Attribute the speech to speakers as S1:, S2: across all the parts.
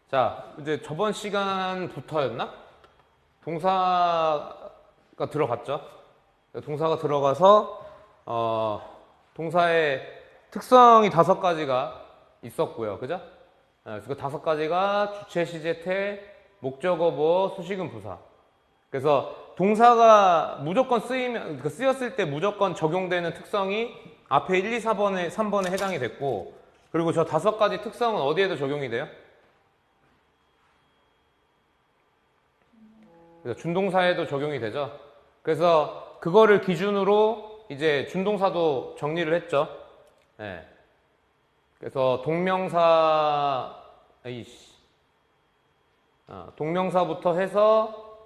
S1: 자, 이제 저번 시간부터였나? 동사가 들어갔죠. 동사가 들어가서 동사의 특성이 5가지가 있었고요. 그죠? 그래서 그 5가지가 주체, 시제, 태, 목적어, 보어, 수식은, 부사. 그래서 동사가 무조건 쓰였을 때 무조건 적용되는 특성이 앞에 1, 2, 4번에, 3번에 해당이 됐고, 그리고 저 5가지 특성은 어디에도 적용이 돼요? 그래서 준동사에도 적용이 되죠. 그래서 그거를 기준으로 이제 준동사도 정리를 했죠. 네. 그래서 동명사부터 해서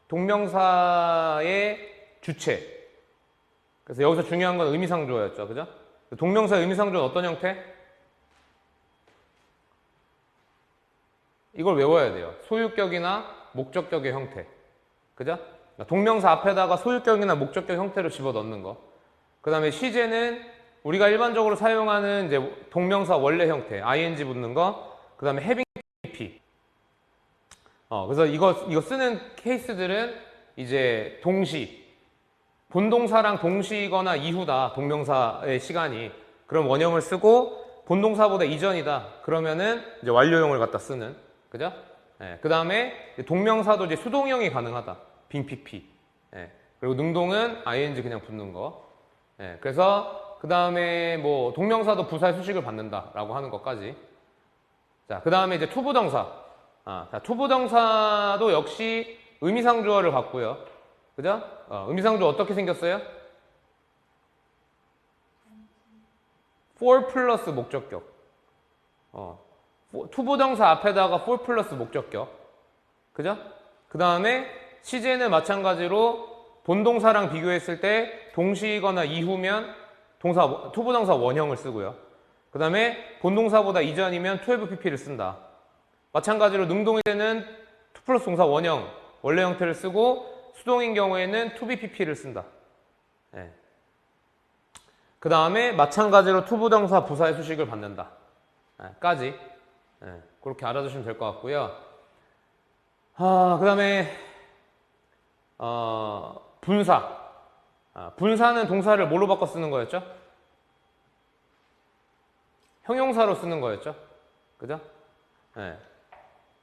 S1: 동명사의 주체. 그래서 여기서 중요한 건 의미상조였죠. 그죠? 동명사의 의미상조는 어떤 형태? 이걸 외워야 돼요. 소유격이나 목적격의 형태. 그죠? 동명사 앞에다가 소유격이나 목적격 형태로 집어넣는 거. 그 다음에 시제는 우리가 일반적으로 사용하는 이제 동명사 원래 형태, ing 붙는 거. 그 다음에 having pp. 그래서 이거 쓰는 케이스들은 이제 동시, 본동사랑 동시거나 이후다. 동명사의 시간이. 그럼 원형을 쓰고 본동사보다 이전이다. 그러면은 이제 완료형을 갖다 쓰는. 그죠? 그 다음에 동명사도 이제 수동형이 가능하다. 빙 pp. 그리고 능동은 ing 그냥 붙는 거. 그래서 그 다음에 뭐 동명사도 부사의 수식을 받는다라고 하는 것까지. 자, 그 다음에 이제 투부정사. 자, 투부정사도 역시 의미상조어를 갖고요. 그죠? 의미상조 어떻게 생겼어요? for 플러스 목적격. 투부정사 앞에다가 for 플러스 목적격. 그죠? 그 다음에 시제는 마찬가지로 본동사랑 비교했을 때 동시거나 이후면 투부정사 원형을 쓰고요. 그 다음에 본동사보다 이전이면 12pp를 쓴다. 마찬가지로 능동일 때는 투 플러스 동사 원형, 원래 형태를 쓰고 수동인 경우에는 투비pp를 쓴다. 그 다음에 마찬가지로 투부정사 부사의 수식을 받는다. 까지. 그렇게 알아두시면 될 것 같고요. 그 다음에 분사. 분사는 동사를 뭘로 바꿔 쓰는 거였죠? 형용사로 쓰는 거였죠? 그죠?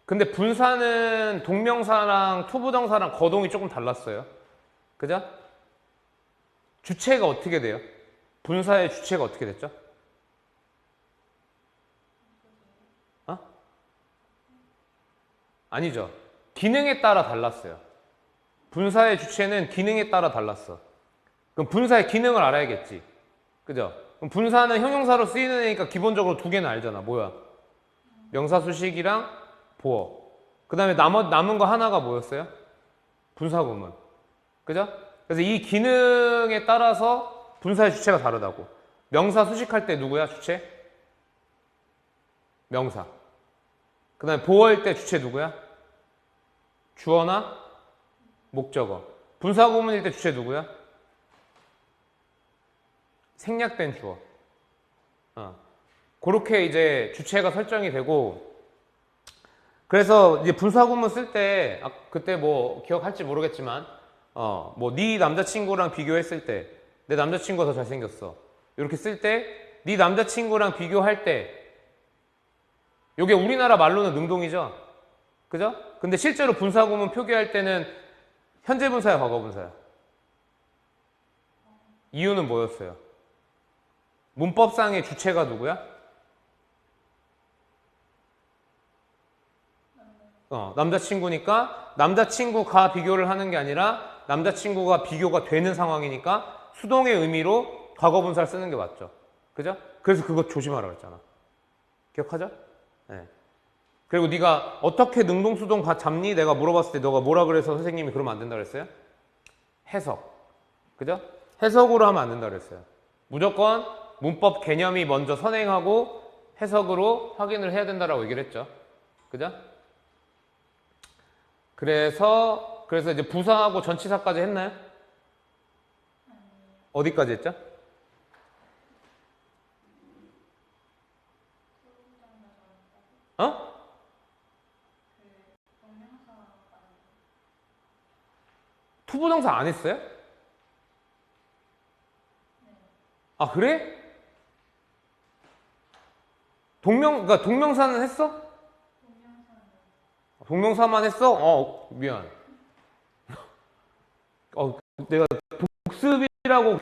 S1: 근데 분사는 동명사랑 투부정사랑 거동이 조금 달랐어요. 그죠? 주체가 어떻게 돼요? 분사의 주체가 어떻게 됐죠? 아니죠. 기능에 따라 달랐어요. 분사의 주체는 기능에 따라 달랐어. 그럼 분사의 기능을 알아야겠지. 그죠? 그럼 분사는 형용사로 쓰이는 애니까 기본적으로 2개는 알잖아. 뭐야? 명사 수식이랑 보어. 그 다음에 남은 거 하나가 뭐였어요? 분사구문. 그죠? 그래서 이 기능에 따라서 분사의 주체가 다르다고. 명사 수식할 때 누구야? 주체? 명사. 그 다음에 보어일 때 주체 누구야? 주어나 목적어. 분사구문일 때 주체 누구야? 생략된 주어. 그렇게 이제 주체가 설정이 되고, 그래서 이제 분사구문 쓸 때, 그때 뭐 기억할지 모르겠지만, 뭐 네 남자친구랑 비교했을 때, 내 남자친구가 더 잘생겼어. 이렇게 쓸 때, 네 남자친구랑 비교할 때, 요게 우리나라 말로는 능동이죠. 그죠? 근데 실제로 분사구문 표기할 때는 현재 분사야, 과거 분사야? 이유는 뭐였어요? 문법상의 주체가 누구야? 남자친구니까 남자친구가 비교를 하는 게 아니라 남자친구가 비교가 되는 상황이니까 수동의 의미로 과거 분사를 쓰는 게 맞죠. 그죠? 그래서 그거 조심하라고 했잖아. 기억하죠? 네. 그리고 네가 어떻게 능동수동 잡니? 내가 물어봤을 때 너가 뭐라 그래서 선생님이 그러면 안 된다 그랬어요? 해석. 그죠? 해석으로 하면 안 된다 그랬어요. 무조건 문법 개념이 먼저 선행하고 해석으로 확인을 해야 된다라고 얘기를 했죠. 그죠? 그래서 이제 부사하고 전치사까지 했나요? 어디까지 했죠? 투부정사 안 했어요? 아, 그래? 그러니까 동명사는 했어? 동명사만 했어? 미안. 내가 복습이라고.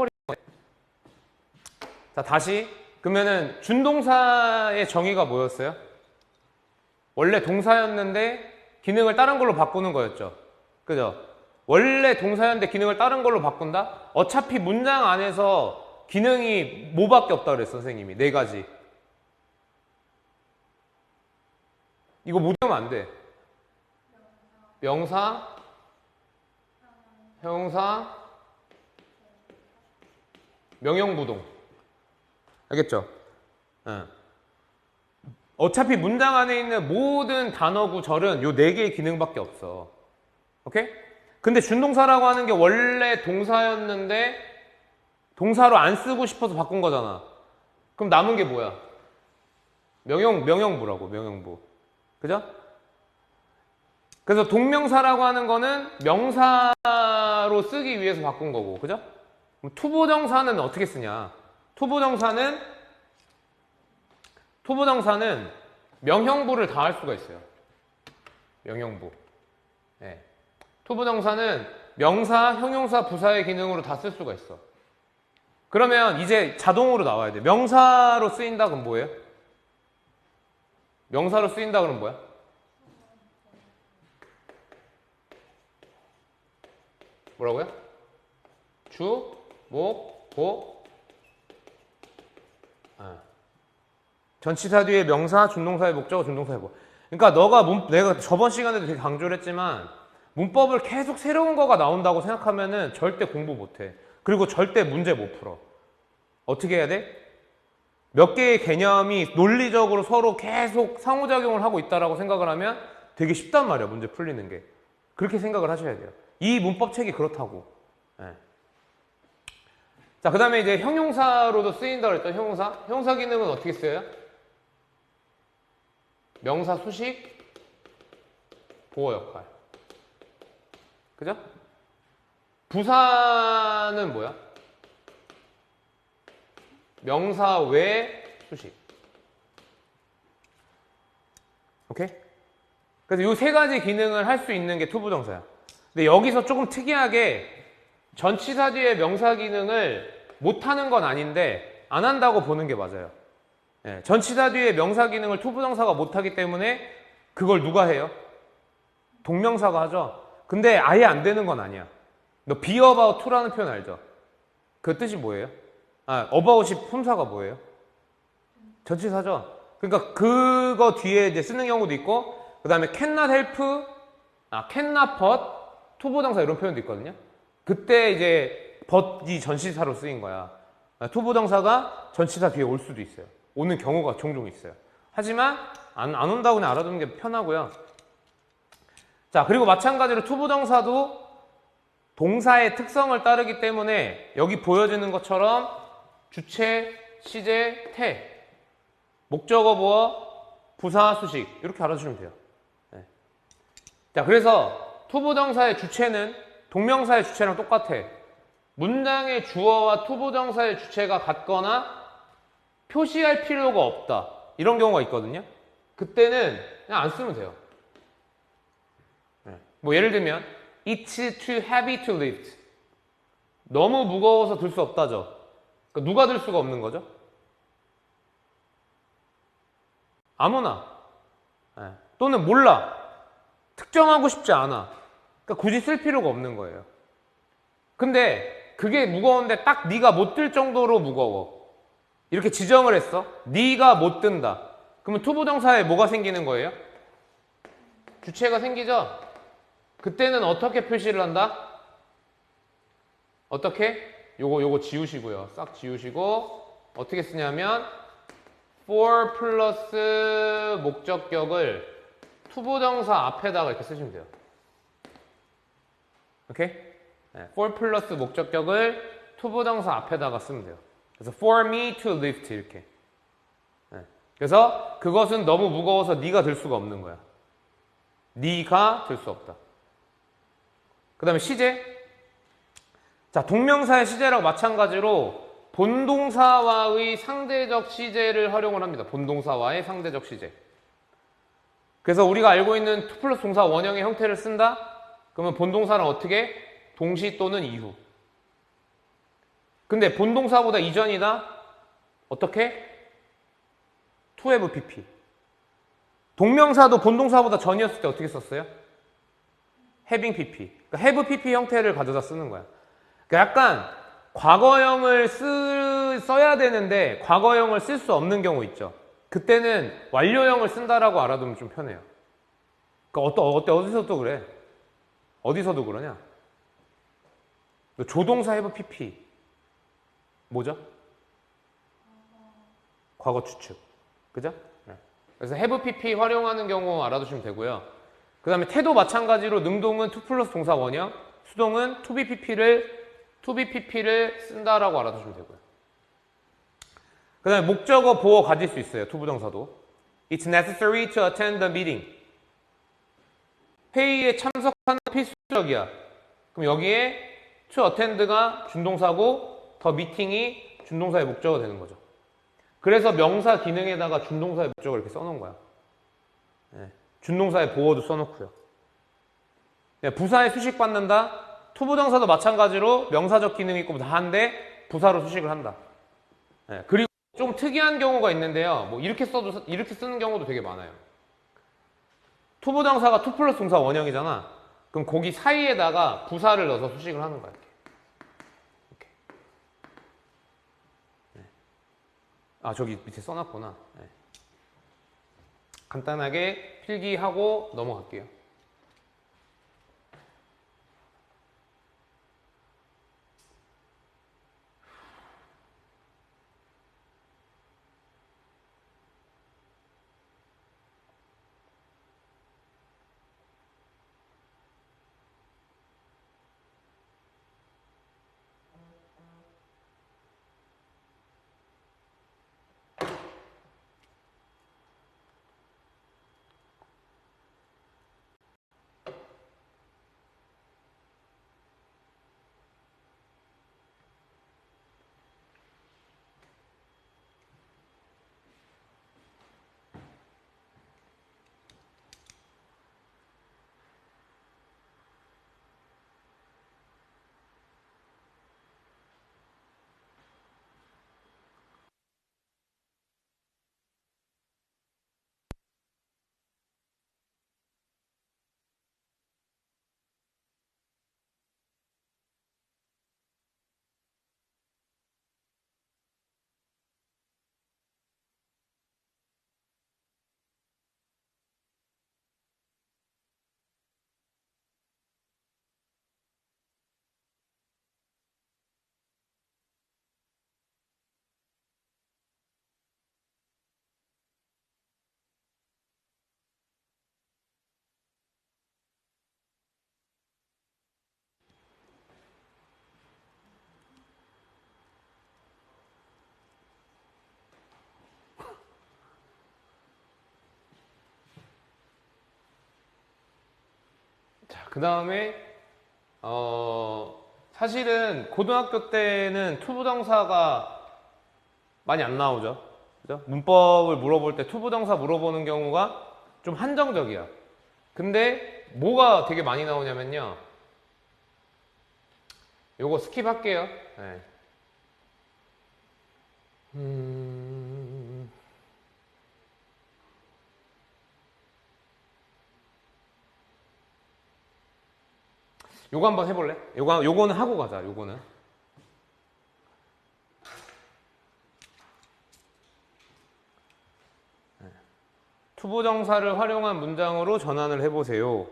S1: 자, 다시. 그러면은 준동사의 정의가 뭐였어요? 원래 동사였는데 기능을 다른 걸로 바꾸는 거였죠. 그죠? 원래 동사였는데 기능을 다른 걸로 바꾼다? 어차피 문장 안에서 기능이 뭐밖에 없다 그랬어, 선생님이. 4가지. 이거 못 외우면 안 돼. 명사, 형용사, 명령부동. 알겠죠? 어차피 문장 안에 있는 모든 단어 구절은 요 4개의 기능밖에 없어. 오케이? 근데 준동사라고 하는 게 원래 동사였는데 동사로 안 쓰고 싶어서 바꾼 거잖아. 그럼 남은 게 뭐야? 명령부라고, 명령부. 그죠? 그래서 동명사라고 하는 거는 명사로 쓰기 위해서 바꾼 거고, 그죠? 그럼 투부정사는 어떻게 쓰냐? 투부정사는 명형부를 다 할 수가 있어요. 명형부. 네. 투부정사는 명사, 형용사, 부사의 기능으로 다 쓸 수가 있어. 그러면 이제 자동으로 나와야 돼. 명사로 쓰인다 그럼 뭐예요? 명사로 쓰인다 그럼 뭐야? 뭐라고요? 주, 목, 보. 전치사 뒤에 명사, 준동사의 목적어, 준동사의 보. 그러니까 내가 저번 시간에도 되게 강조를 했지만 문법을 계속 새로운 거가 나온다고 생각하면은 절대 공부 못해. 그리고 절대 문제 못 풀어. 어떻게 해야 돼? 몇 개의 개념이 논리적으로 서로 계속 상호작용을 하고 있다라고 생각을 하면 되게 쉽단 말이야, 문제 풀리는 게. 그렇게 생각을 하셔야 돼요. 이 문법책이 그렇다고. 네. 자, 그 다음에 이제 형용사로도 쓰인다고 그랬죠, 형용사. 형용사 기능은 어떻게 쓰여요? 명사, 수식, 보어 역할. 그죠? 부사는 뭐야? 명사 외 수식. 오케이? 그래서 이 3가지 기능을 할 수 있는 게 투부정사야. 근데 여기서 조금 특이하게 전치사 뒤에 명사 기능을 못하는 건 아닌데 안 한다고 보는 게 맞아요. 네, 전치사 뒤에 명사 기능을 투부정사가 못하기 때문에 그걸 누가 해요? 동명사가 하죠. 근데 아예 안 되는 건 아니야. 너 be about to라는 표현 알죠? 그 뜻이 뭐예요? about이 품사가 뭐예요? 전치사죠. 그러니까 그거 뒤에 이제 쓰는 경우도 있고, 그 다음에 cannot help, cannot but, 투부정사 이런 표현도 있거든요. 그때 이제 but이 전치사로 쓰인 거야. 투부정사가 전치사 뒤에 올 수도 있어요. 오는 경우가 종종 있어요. 하지만 안 온다고 그냥 알아두는 게 편하고요. 자, 그리고 마찬가지로 투부정사도 동사의 특성을 따르기 때문에 여기 보여지는 것처럼 주체, 시제, 태, 목적어, 보어, 부사, 수식 이렇게 알아주시면 돼요. 네. 자, 그래서 투부정사의 주체는 동명사의 주체랑 똑같아. 문장의 주어와 투부정사의 주체가 같거나 표시할 필요가 없다. 이런 경우가 있거든요. 그때는 그냥 안 쓰면 돼요. 네. 뭐 예를 들면 It's too heavy to lift. 너무 무거워서 들 수 없다죠. 그러니까 누가 들 수가 없는 거죠? 아무나. 네. 또는 몰라. 특정하고 싶지 않아. 그러니까 굳이 쓸 필요가 없는 거예요. 근데 그게 무거운데 딱 네가 못 들 정도로 무거워. 이렇게 지정을 했어. 네가 못 든다. 그러면 투부정사에 뭐가 생기는 거예요? 주체가 생기죠? 그때는 어떻게 표시를 한다? 어떻게? 요거 지우시고요. 싹 지우시고 어떻게 쓰냐면 for 플러스 목적격을 투부정사 앞에다가 이렇게 쓰시면 돼요. 오케이? 네, for 플러스 목적격을 투부정사 앞에다가 쓰면 돼요. 그래서 for me to lift 이렇게. 네, 그래서 그것은 너무 무거워서 네가 들 수가 없는 거야. 네가 들 수 없다. 그 다음에 시제. 자, 동명사의 시제랑 마찬가지로 본동사와의 상대적 시제를 활용을 합니다. 본동사와의 상대적 시제. 그래서 우리가 알고 있는 to 플러스 동사 원형의 형태를 쓴다? 그러면 본동사는 어떻게? 동시 또는 이후. 근데 본동사보다 이전이다? 어떻게? to have pp. 동명사도 본동사보다 전이었을 때 어떻게 썼어요? having pp. 그러니까 have pp 형태를 가져다 쓰는 거야. 그러니까 약간 과거형을 써야 되는데 과거형을 쓸 수 없는 경우 있죠. 그때는 완료형을 쓴다라고 알아두면 좀 편해요. 그러니까 어디서도 그래? 어디서도 그러냐? 조동사 have pp. 뭐죠? 과거 추측. 그죠? 네. 그래서 have pp 활용하는 경우 알아두시면 되고요. 그 다음에 태도 마찬가지로 능동은 to 플러스 동사 원형, 수동은 to be pp를 쓴다라고 알아두시면 되고요. 그 다음에 목적어 보어 가질 수 있어요. to 부정사도. It's necessary to attend the meeting. 회의에 참석하는 필수적이야. 그럼 여기에 to attend가 준동사고 the meeting이 준동사의 목적어가 되는 거죠. 그래서 명사 기능에다가 준동사의 목적어를 이렇게 써놓은 거야. 네. 준동사의 보어도 써놓고요. 네, 부사에 수식받는다. to 부정사도 마찬가지로 명사적 기능이 있고 다 한데 부사로 수식을 한다. 네, 그리고 좀 특이한 경우가 있는데요. 뭐 이렇게 쓰는 경우도 되게 많아요. to 부정사가 to 플러스 동사 원형이잖아. 그럼 거기 사이에다가 부사를 넣어서 수식을 하는 거야. 이렇게. 네. 아, 저기 밑에 써놨구나. 네. 간단하게 필기하고 넘어갈게요. 자, 그 다음에 사실은 고등학교 때는 to 부정사가 많이 안 나오죠. 그죠? 문법을 물어볼 때 to 부정사 물어보는 경우가 좀 한정적이야. 근데 뭐가 되게 많이 나오냐면요. 요거 스킵할게요. 네. 요거 한번 해볼래? 요거는 하고 가자. 요거는. 투부정사를 활용한 문장으로 전환을 해보세요.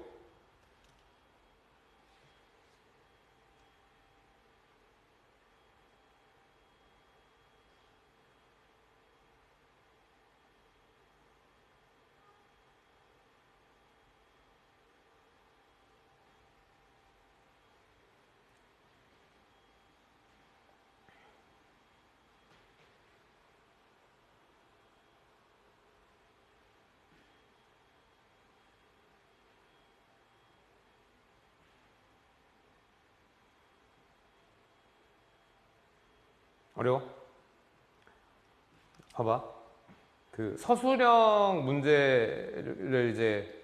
S1: 어려워? 봐봐. 그 서술형 문제를 이제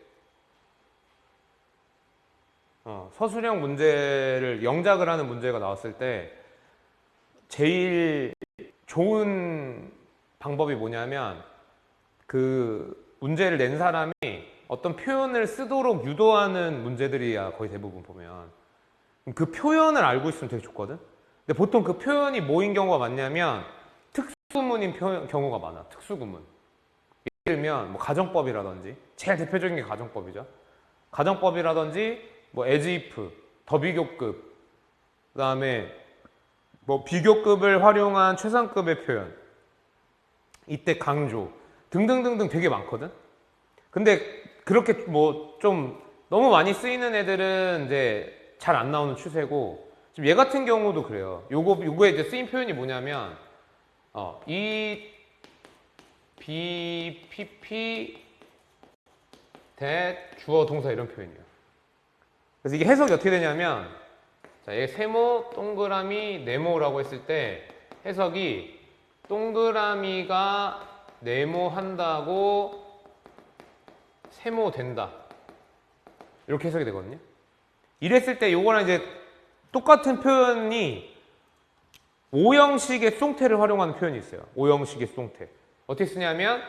S1: 서술형 문제를 영작을 하는 문제가 나왔을 때 제일 좋은 방법이 뭐냐면 그 문제를 낸 사람이 어떤 표현을 쓰도록 유도하는 문제들이야 거의 대부분 보면. 그 표현을 알고 있으면 되게 좋거든. 근데 보통 그 표현이 뭐인 경우가 많냐면 특수구문인 경우가 많아. 특수구문. 예를 들면 뭐 가정법이라든지, 제일 대표적인 게 가정법이죠. 가정법이라든지 뭐 as if, 더비교급, 그다음에 뭐 비교급을 활용한 최상급의 표현, 이때 강조 등등등등 되게 많거든. 근데 그렇게 뭐 좀 너무 많이 쓰이는 애들은 이제 잘 안 나오는 추세고, 지금 얘 같은 경우도 그래요. 요거에 이제 쓰인 표현이 뭐냐면 이 BPP that 주어 동사 이런 표현이에요. 그래서 이게 해석이 어떻게 되냐면, 자, 얘 세모, 동그라미, 네모라고 했을 때 해석이 동그라미가 네모한다고 세모 된다. 이렇게 해석이 되거든요. 이랬을 때 요거랑 이제 똑같은 표현이 오형식의 수동태를 활용하는 표현이 있어요. 오형식의 수동태. 어떻게 쓰냐면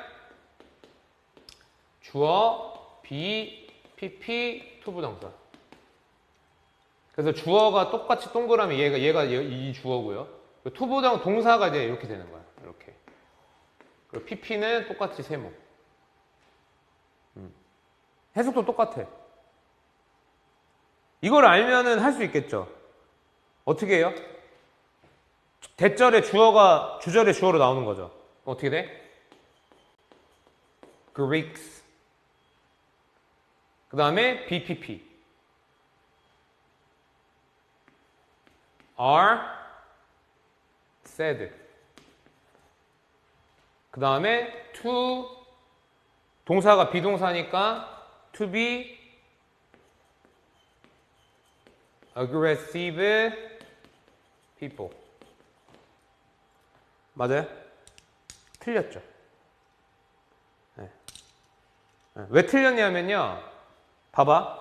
S1: 주어, be, pp, 투부정사. 그래서 주어가 똑같이 동그라미, 얘가 이 주어고요. 투부정 동사가 이제 이렇게 되는 거야. 이렇게. 그리고 pp는 똑같이 세모. 해석도 똑같아. 이걸 알면은 할 수 있겠죠. 어떻게 해요? 대절에 주어가 주절에 주어로 나오는 거죠. 어떻게 돼? Greeks. 그 다음에 BPP. are said. 그 다음에 to 동사가 비동사니까 to be aggressive people. 맞아요? 틀렸죠. 네. 왜 틀렸냐면요. 봐봐.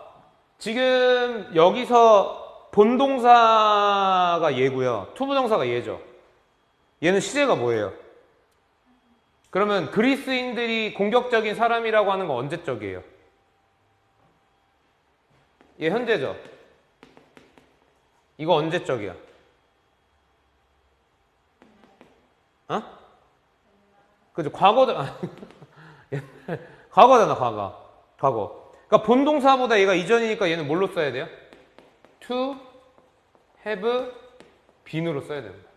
S1: 지금 여기서 본동사가 얘고요. 투부정사가 얘죠. 얘는 시제가 뭐예요? 그러면 그리스인들이 공격적인 사람이라고 하는 건 언제적이에요? 얘 현재죠. 이거 언제적이야? 어? 그죠? 과거잖아. 과거. 그러니까 본동사보다 얘가 이전이니까 얘는 뭘로 써야 돼요? to, have, been으로 써야 됩니다.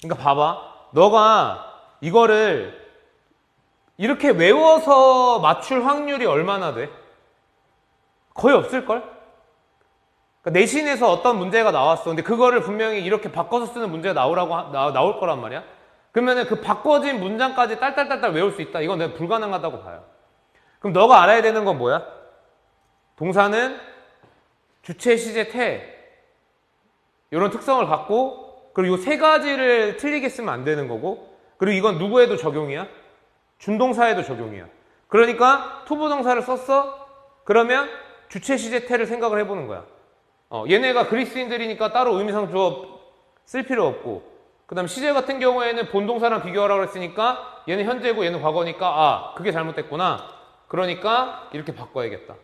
S1: 그러니까 봐봐. 너가 이거를 이렇게 외워서 맞출 확률이 얼마나 돼? 거의 없을걸? 그러니까 내신에서 어떤 문제가 나왔어. 근데 그거를 분명히 이렇게 바꿔서 쓰는 문제가 나올 거란 말이야. 그러면은 그 바꿔진 문장까지 딸딸딸딸 외울 수 있다. 이건 내가 불가능하다고 봐요. 그럼 너가 알아야 되는 건 뭐야? 동사는 주체, 시제, 태 이런 특성을 갖고, 그리고 이 세 가지를 틀리게 쓰면 안 되는 거고, 그리고 이건 누구에도 적용이야? 준동사에도 적용이야. 그러니까 투부동사를 썼어? 그러면 주체, 시제, 태를 생각을 해보는 거야. 얘네가 그리스인들이니까 따로 의미상 주어 쓸 필요 없고, 그 다음 시제 같은 경우에는 본동사랑 비교하라고 했으니까 얘는 현재고 얘는 과거니까 그게 잘못됐구나. 그러니까 이렇게 바꿔야겠다.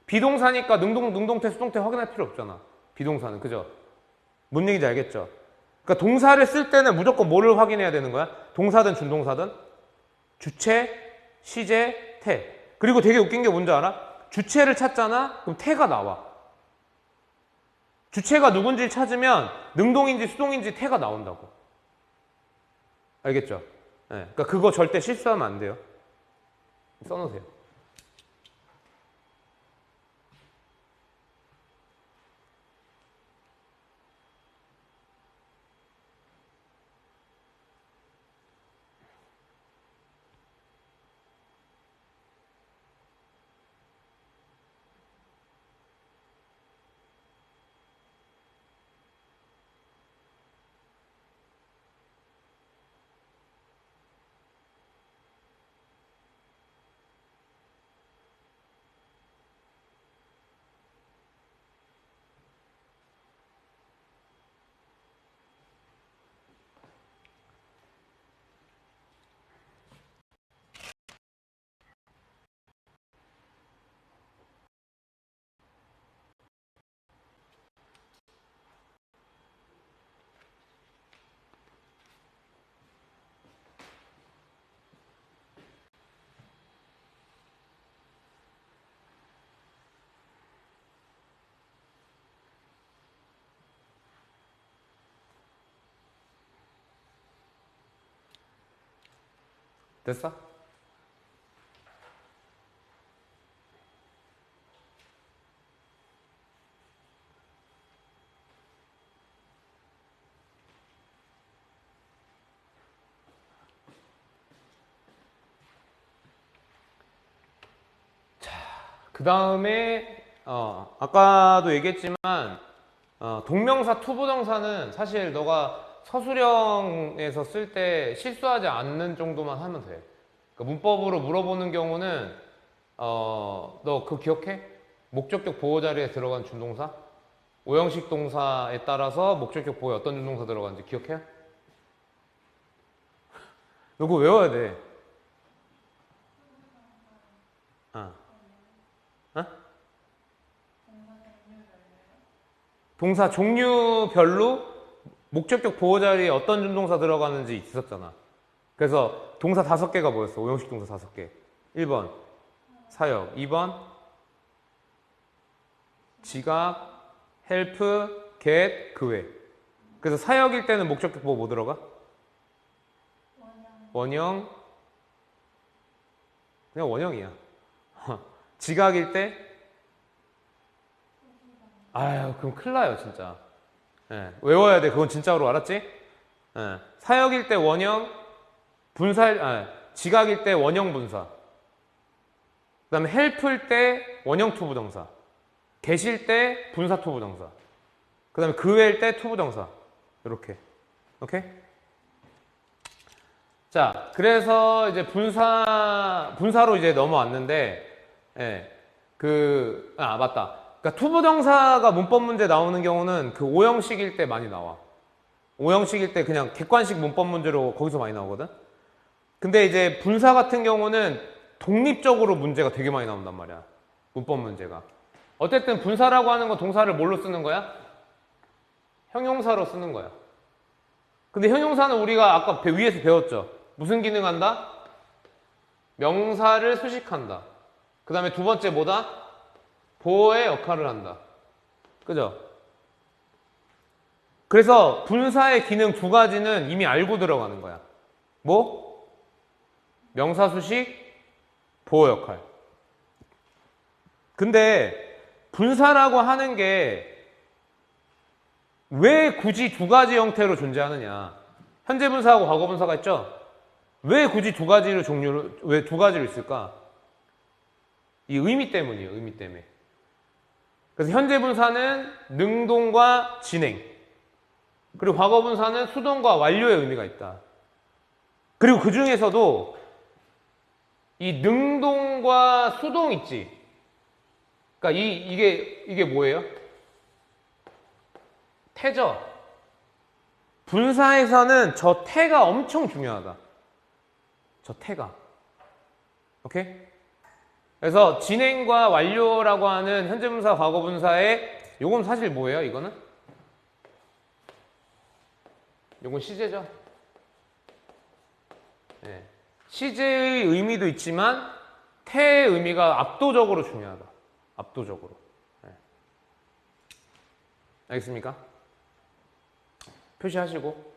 S1: 비동사니까 능동태, 수동태 확인할 필요 없잖아. 비동사는. 그죠? 뭔 얘기인지 알겠죠? 그러니까 동사를 쓸 때는 무조건 뭐를 확인해야 되는 거야? 동사든 준동사든 주체, 시제, 태. 그리고 되게 웃긴 게 뭔지 알아? 주체를 찾잖아? 그럼 태가 나와. 주체가 누군지를 찾으면 능동인지 수동인지 태가 나온다고. 알겠죠? 네. 그러니까 그거 절대 실수하면 안 돼요. 써놓으세요. 됐어? 그 다음에 아까도 얘기했지만 동명사 투부정사는 사실 너가 서술형에서 쓸 때 실수하지 않는 정도만 하면 돼. 그러니까 문법으로 물어보는 경우는 너 그거 기억해? 목적격 보호 자리에 들어간 준동사? 오형식 동사에 따라서 목적격 보호에 어떤 준동사 들어가는지 기억해? 너 그거 외워야 돼. 동사 종류별로 목적격 보호 자리에 어떤 준동사 들어가는지 있었잖아. 그래서 동사 5개가 뭐였어? 오형식 동사 5개. 1번 사역, 2번 지각, 헬프, get, 그 외. 그래서 사역일 때는 목적격 보호 뭐 들어가? 원형. 그냥 원형이야. 지각일 때? 아유, 그럼 큰일 나요, 진짜. 예, 외워야 돼. 그건 진짜로 알았지? 예, 사역일 때 원형, 지각일 때 원형 분사. 그 다음에 헬프일 때 원형 투부정사. get일 때 분사 투부정사. 그 다음에 그 외일 때 투부정사. 이렇게. 오케이? 자, 그래서 이제 분사로 이제 넘어왔는데, 예, 맞다. 그러니까 투부정사가 문법 문제 나오는 경우는 그 오형식일 때 많이 나와. 오형식일 때 그냥 객관식 문법 문제로 거기서 많이 나오거든. 근데 이제 분사 같은 경우는 독립적으로 문제가 되게 많이 나온단 말이야. 문법 문제가. 어쨌든 분사라고 하는 건 동사를 뭘로 쓰는 거야? 형용사로 쓰는 거야. 근데 형용사는 우리가 아까 위에서 배웠죠. 무슨 기능한다? 명사를 수식한다. 그 다음에 두 번째 뭐다? 보호의 역할을 한다. 그죠? 그래서 분사의 기능 2가지는 이미 알고 들어가는 거야. 뭐? 명사 수식, 보호 역할. 근데 분사라고 하는 게 왜 굳이 2가지 형태로 존재하느냐? 현재 분사하고 과거 분사가 있죠? 왜 굳이 2가지를 왜 2가지로 있을까? 이 의미 때문이에요. 의미 때문에. 그래서 현재 분사는 능동과 진행, 그리고 과거 분사는 수동과 완료의 의미가 있다. 그리고 그 중에서도 이 능동과 수동 있지. 그러니까 이게 뭐예요? 태죠. 분사에서는 저 태가 엄청 중요하다. 저 태가. 오케이? 그래서 진행과 완료라고 하는 현재분사, 과거분사의 요건 사실 뭐예요? 이거는? 요건 시제죠. 네. 시제의 의미도 있지만 태의 의미가 압도적으로 중요하다. 압도적으로. 네. 알겠습니까? 표시하시고.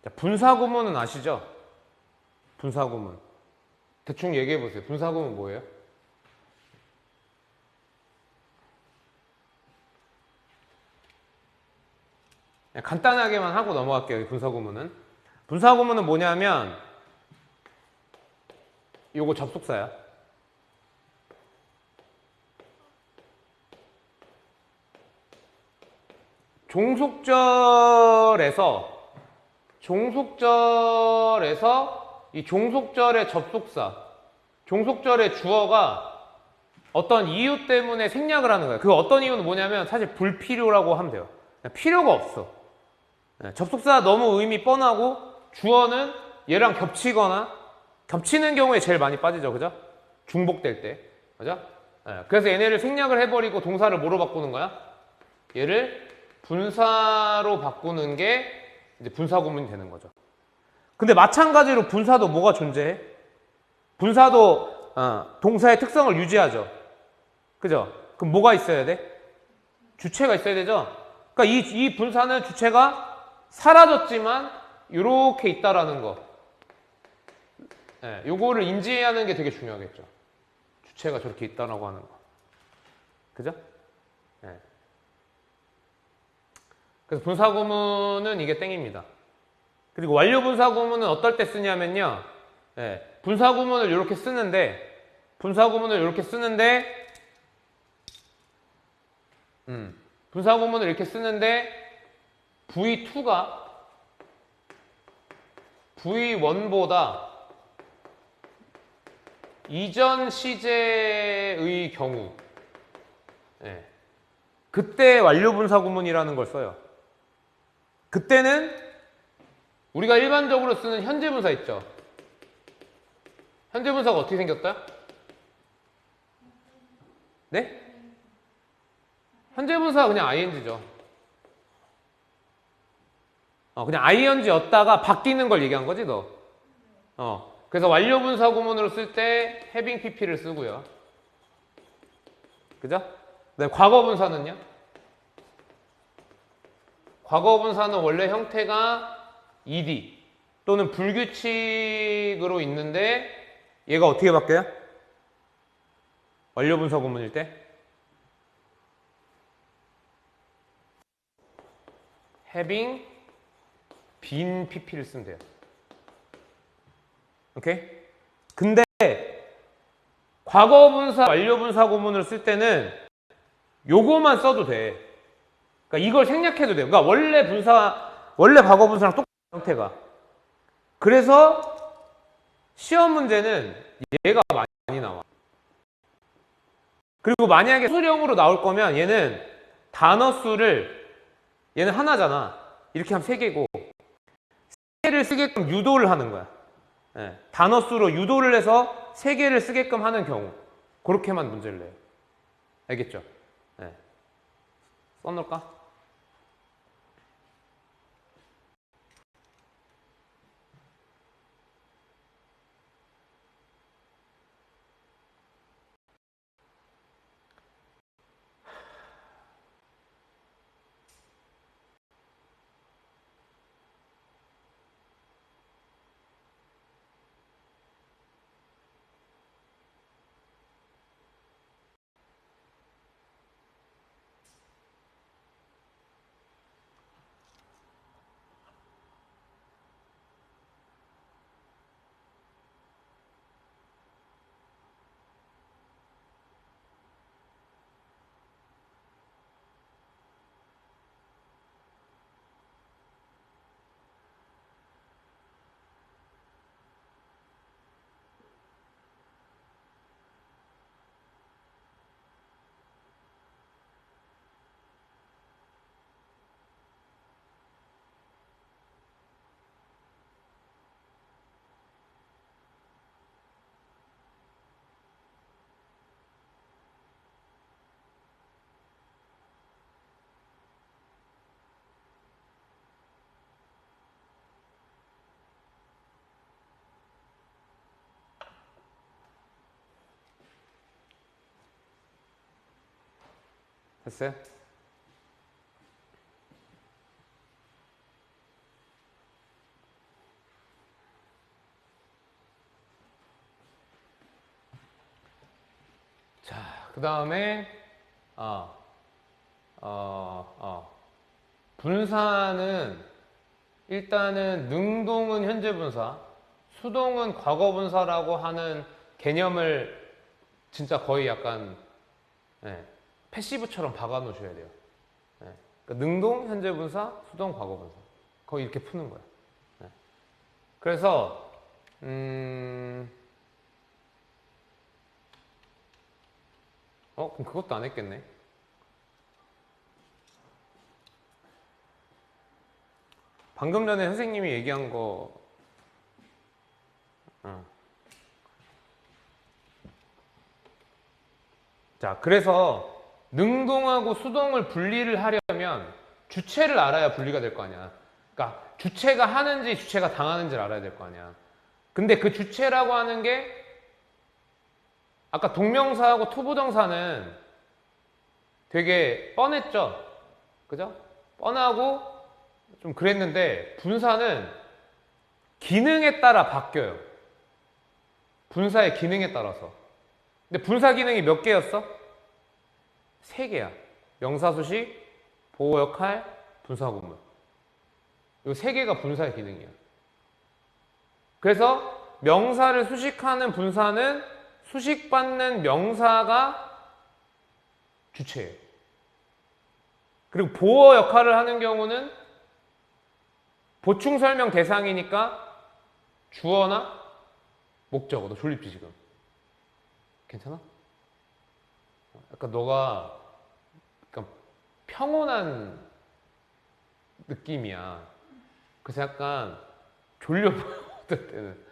S1: 자, 분사구문은 아시죠? 분사구문. 대충 얘기해 보세요. 분사구문 뭐예요? 간단하게만 하고 넘어갈게요. 분사구문은. 분사구문은 뭐냐면 요거 접속사야. 종속절에서 이 종속절의 접속사, 종속절의 주어가 어떤 이유 때문에 생략을 하는 거예요. 그 어떤 이유는 뭐냐면 사실 불필요라고 하면 돼요. 필요가 없어. 접속사 너무 의미 뻔하고 주어는 얘랑 겹치는 경우에 제일 많이 빠지죠. 그죠? 중복될 때. 그죠? 그래서 얘네를 생략을 해버리고 동사를 뭐로 바꾸는 거야? 얘를 분사로 바꾸는 게 이제 분사구문이 되는 거죠. 근데 마찬가지로 분사도 뭐가 존재해? 분사도 동사의 특성을 유지하죠. 그죠? 그럼 뭐가 있어야 돼? 주체가 있어야 되죠? 그러니까 이 분사는 주체가 사라졌지만 이렇게 있다라는 거. 예, 요거를 인지하는 게 되게 중요하겠죠. 주체가 저렇게 있다라고 하는 거. 그죠? 예. 그래서 분사구문은 이게 땡입니다. 그리고 완료분사구문은 어떨 때 쓰냐면요. 예, 분사구문을 이렇게 쓰는데 분사구문을 이렇게 쓰는데 V2가 V1보다 이전 시제의 경우, 예, 그때 완료분사구문이라는 걸 써요. 그때는 우리가 일반적으로 쓰는 현재분사 있죠. 현재분사가 어떻게 생겼다? 네? 현재분사가 그냥 ing죠. 그냥 ing였다가 바뀌는 걸 얘기한 거지, 너. 그래서 완료분사 구문으로 쓸 때 having pp를 쓰고요. 그죠? 네, 과거분사는요? 과거분사는 원래 형태가 ed 또는 불규칙으로 있는데 얘가 어떻게 바뀌어요? 완료분사 구문일 때 having 빈 pp를 쓰면 돼요. 오케이? 근데 과거분사, 완료분사 구문을 쓸 때는 요거만 써도 돼. 그러니까 이걸 생략해도 돼요. 그러니까 원래 과거분사랑 똑같은 형태가. 그래서 시험 문제는 얘가 많이 나와. 그리고 만약에 수령으로 나올 거면 얘는 단어 수를 얘는 하나잖아. 이렇게 하면 3개고 3개를 쓰게끔 유도를 하는 거야. 예, 단어 수로 유도를 해서 3개를 쓰게끔 하는 경우 그렇게만 문제를 내요. 알겠죠? 예. 써놓을까? 됐어요? 자, 그 다음에 분사는 일단은 능동은 현재 분사, 수동은 과거 분사라고 하는 개념을 진짜 거의 약간 패시브처럼 박아 놓으셔야 돼요. 그러니까 능동, 현재 분사, 수동, 과거 분사. 거의 이렇게 푸는 거야. 그래서 그럼 그것도 안 했겠네. 방금 전에 선생님이 얘기한 거 자, 그래서 능동하고 수동을 분리를 하려면 주체를 알아야 분리가 될 거 아니야. 그러니까 주체가 하는지 주체가 당하는지를 알아야 될 거 아니야. 근데 그 주체라고 하는 게 아까 동명사하고 투부정사는 되게 뻔했죠. 그죠? 뻔하고 좀 그랬는데 분사는 기능에 따라 바뀌어요. 분사의 기능에 따라서. 근데 분사 기능이 몇 개였어? 3개야. 명사수식, 보호역할, 분사구문. 이 3개가 분사의 기능이야. 그래서 명사를 수식하는 분사는 수식받는 명사가 주체예요. 그리고 보호 역할을 하는 경우는 보충 설명 대상이니까 주어나 목적어. 너 졸립지 지금? 괜찮아? 약간 너가 약간 평온한 느낌이야. 그래서 약간 졸려 보여. 어떨 때는.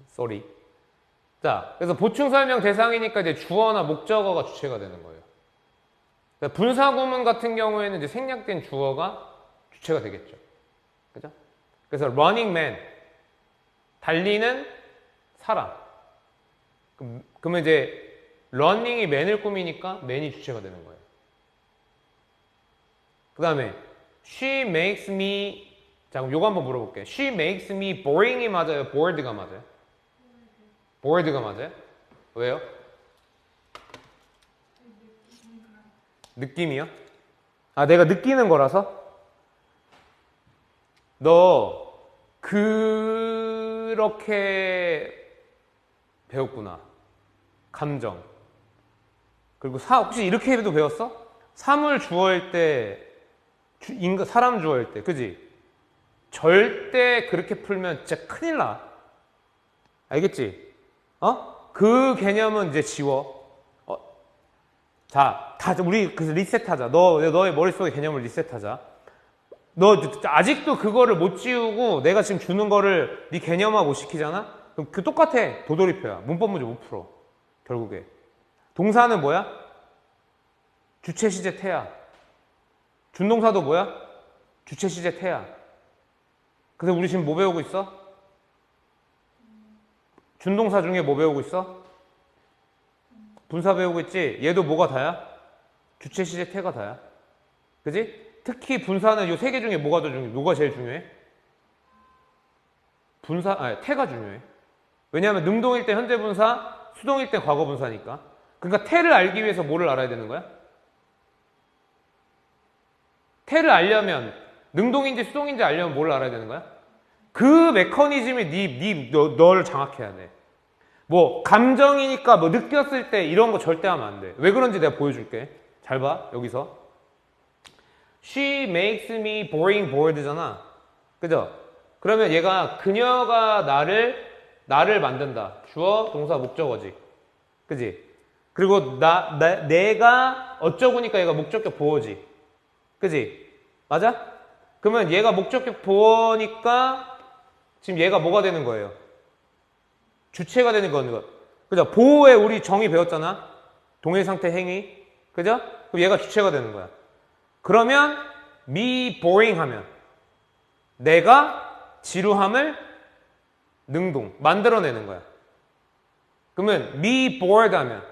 S1: 쏘리. 자, 그래서 보충 설명 대상이니까 이제 주어나 목적어가 주체가 되는 거예요. 분사구문 같은 경우에는 이제 생략된 주어가 주체가 되겠죠. 그죠? 그래서 running man. 달리는 사람. 그러면 이제 running이 man을 꾸미니까 man이 주체가 되는 거예요. 그 다음에 she makes me. 자, 그럼 요거 한번 물어볼게요. She makes me boring이 맞아요? bored가 맞아요? bored가 맞아요? 왜요? 느낌이요? 아, 내가 느끼는 거라서? 너 그렇게 배웠구나. 감정. 그리고 혹시 이렇게도 배웠어? 사물 주어일 때, 사람 주어일 때, 그지? 절대 그렇게 풀면 진짜 큰일 나. 알겠지? 그 개념은 이제 지워. 자, 우리 그래서 리셋하자. 너의 머릿속에 개념을 리셋하자. 너 아직도 그거를 못 지우고 내가 지금 주는 거를 네 개념화 못 시키잖아? 그럼 그 똑같아. 도돌이표야. 문법 문제 못 풀어. 결국에. 동사는 뭐야? 주체, 시제, 태야. 준동사도 뭐야? 주체, 시제, 태야. 그래서 우리 지금 뭐 배우고 있어? 준동사 중에 뭐 배우고 있어? 분사 배우고 있지? 얘도 뭐가 다야? 주체, 시제, 태가 다야. 그지? 특히 분사는 이 3개 중에 뭐가 더 중요해? 뭐가 제일 중요해? 태가 중요해. 왜냐하면 능동일 때 현재 분사, 수동일 때 과거 분사니까. 그러니까 태를 알기 위해서 뭐를 알아야 되는 거야? 태를 알려면 능동인지 수동인지 알려면 뭘 알아야 되는 거야? 그 메커니즘이 너를 장악해야 돼. 뭐 감정이니까 뭐 느꼈을 때 이런 거 절대 하면 안 돼. 왜 그런지 내가 보여줄게. 잘 봐. 여기서 She makes me bored잖아. 그죠? 그러면 얘가 그녀가 나를 만든다. 주어, 동사, 목적어지. 그지? 그리고 내가 어쩌고니까 얘가 목적격 보어지. 그지? 맞아? 그러면 얘가 목적격 보어니까 지금 얘가 뭐가 되는 거예요? 주체가 되는 거는. 그죠? 보호에 우리 정의 배웠잖아. 동일 상태 행위. 그죠? 그럼 얘가 주체가 되는 거야. 그러면 me boring 하면 내가 지루함을 능동 만들어내는 거야. 그러면 me bored 하면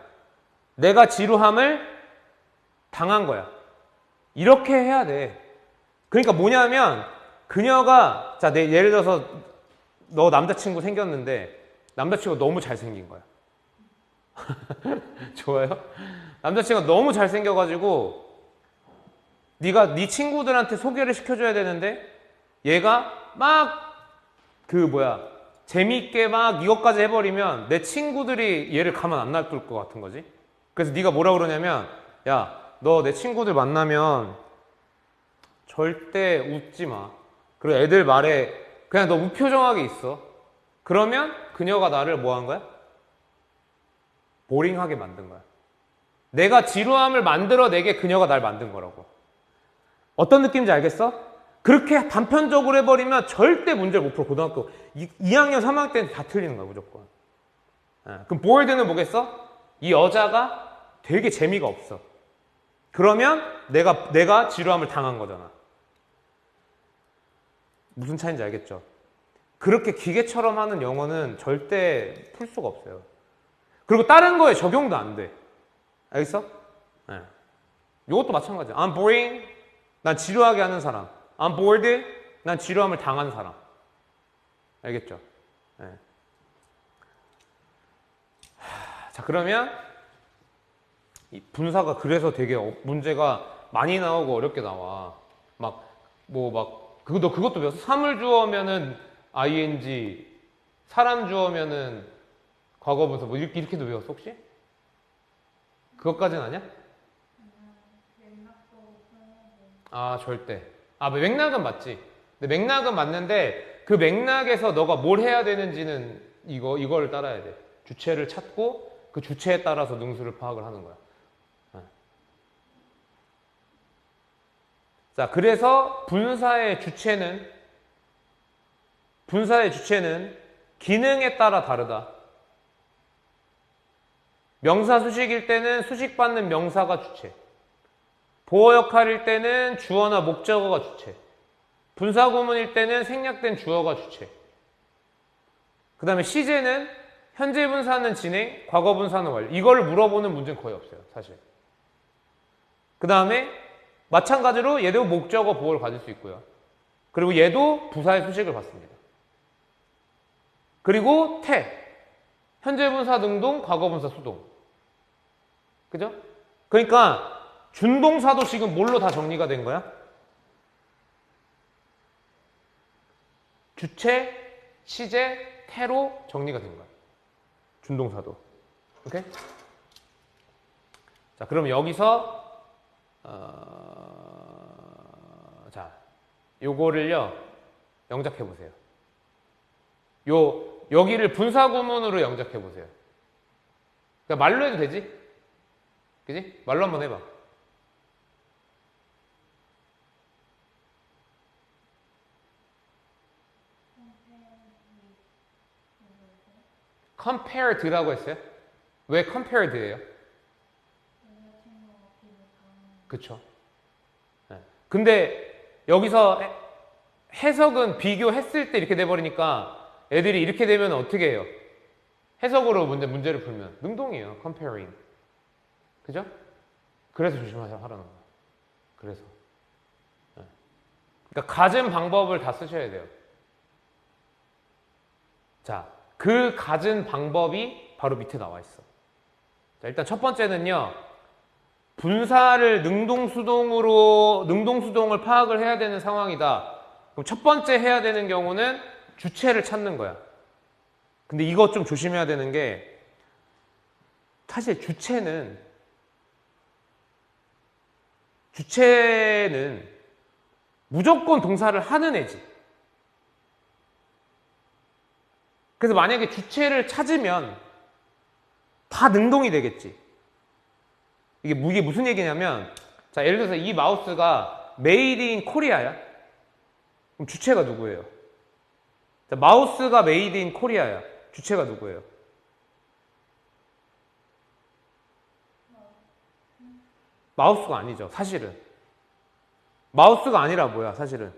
S1: 내가 지루함을 당한 거야. 이렇게 해야 돼. 그러니까 뭐냐면 그녀가 예를 들어서 너 남자친구 생겼는데 남자친구가 너무 잘생긴 거야. 좋아요? 남자친구가 너무 잘생겨가지고 네가 네 친구들한테 소개를 시켜줘야 되는데 얘가 막 재미있게 막 이것까지 해버리면 내 친구들이 얘를 가만 안 놔둘 것 같은 거지. 그래서 네가 뭐라 그러냐면 야, 너 내 친구들 만나면 절대 웃지 마. 그리고 애들 말에 그냥 너 무표정하게 있어. 그러면 그녀가 나를 뭐 한 거야? 보링하게 만든 거야. 내가 지루함을 만들어내게 그녀가 날 만든 거라고. 어떤 느낌인지 알겠어? 그렇게 단편적으로 해버리면 절대 문제를 못 풀어. 고등학교 2학년, 3학년 때는 다 틀리는 거야, 무조건. 그럼 bored는 뭐겠어? 이 여자가 되게 재미가 없어. 그러면 내가 지루함을 당한 거잖아. 무슨 차이인지 알겠죠? 그렇게 기계처럼 하는 영어는 절대 풀 수가 없어요. 그리고 다른 거에 적용도 안 돼. 알겠어? 네. 이것도 마찬가지야. I'm boring. 난 지루하게 하는 사람. I'm bored. 난 지루함을 당한 사람. 알겠죠? 네. 자, 그러면 이 분사가 그래서 되게 문제가 많이 나오고 어렵게 나와. 그것도 배웠어? 사물 주어면은 ing, 사람 주어면은 과거분사, 뭐 이렇게도 배웠어, 혹시? 그것까지는 아니야? 아, 절대. 아, 맥락은 맞지. 근데 맥락은 맞는데 그 맥락에서 너가 뭘 해야 되는지는 이거를 따라야 돼. 주체를 찾고 그 주체에 따라서 능수를 파악을 하는 거야. 자, 그래서 분사의 주체는 기능에 따라 다르다. 명사 수식일 때는 수식받는 명사가 주체. 보어 역할일 때는 주어나 목적어가 주체. 분사 구문일 때는 생략된 주어가 주체. 그 다음에 시제는 현재 분사는 진행, 과거 분사는 완료. 이걸 물어보는 문제는 거의 없어요, 사실. 그 다음에 마찬가지로 얘도 목적어 보어를 가질 수 있고요. 그리고 얘도 부사의 수식을 받습니다. 그리고 현재 분사 능동, 과거 분사 수동. 그죠? 그러니까 준동사도 지금 뭘로 다 정리가 된 거야? 주체, 시제, 태로 정리가 된 거야. 준동사도. 오케이? 자, 그럼 여기서 자, 요거를요 영작해 보세요. 여기를 분사 구문으로 영작해 보세요. 그러니까 말로 해도 되지? 그지? 말로 한번 해봐. compared라고 했어요? 왜 compared예요? 그쵸? 네. 근데 여기서 해석은 비교했을 때 이렇게 돼버리니까 애들이 이렇게 되면 어떻게 해요? 해석으로 문제를 풀면 능동이에요. comparing. 그죠? 그래서 조심하라는 거예요. 그래서. 네. 그러니까 갖은 방법을 다 쓰셔야 돼요. 자, 그 갖은 방법이 바로 밑에 나와 있어. 자, 일단 첫 번째는요. 분사를 능동수동을 파악을 해야 되는 상황이다. 그럼 첫 번째 해야 되는 경우는 주체를 찾는 거야. 근데 이거 좀 조심해야 되는 게 사실 주체는 무조건 동사를 하는 애지. 그래서 만약에 주체를 찾으면 다 능동이 되겠지. 이게 무슨 얘기냐면, 자, 예를 들어서 이 마우스가 made in Korea야. 그럼 주체가 누구예요? 자, 마우스가 made in Korea야. 주체가 누구예요? 마우스가 아니죠, 사실은. 마우스가 아니라 뭐야, 사실은.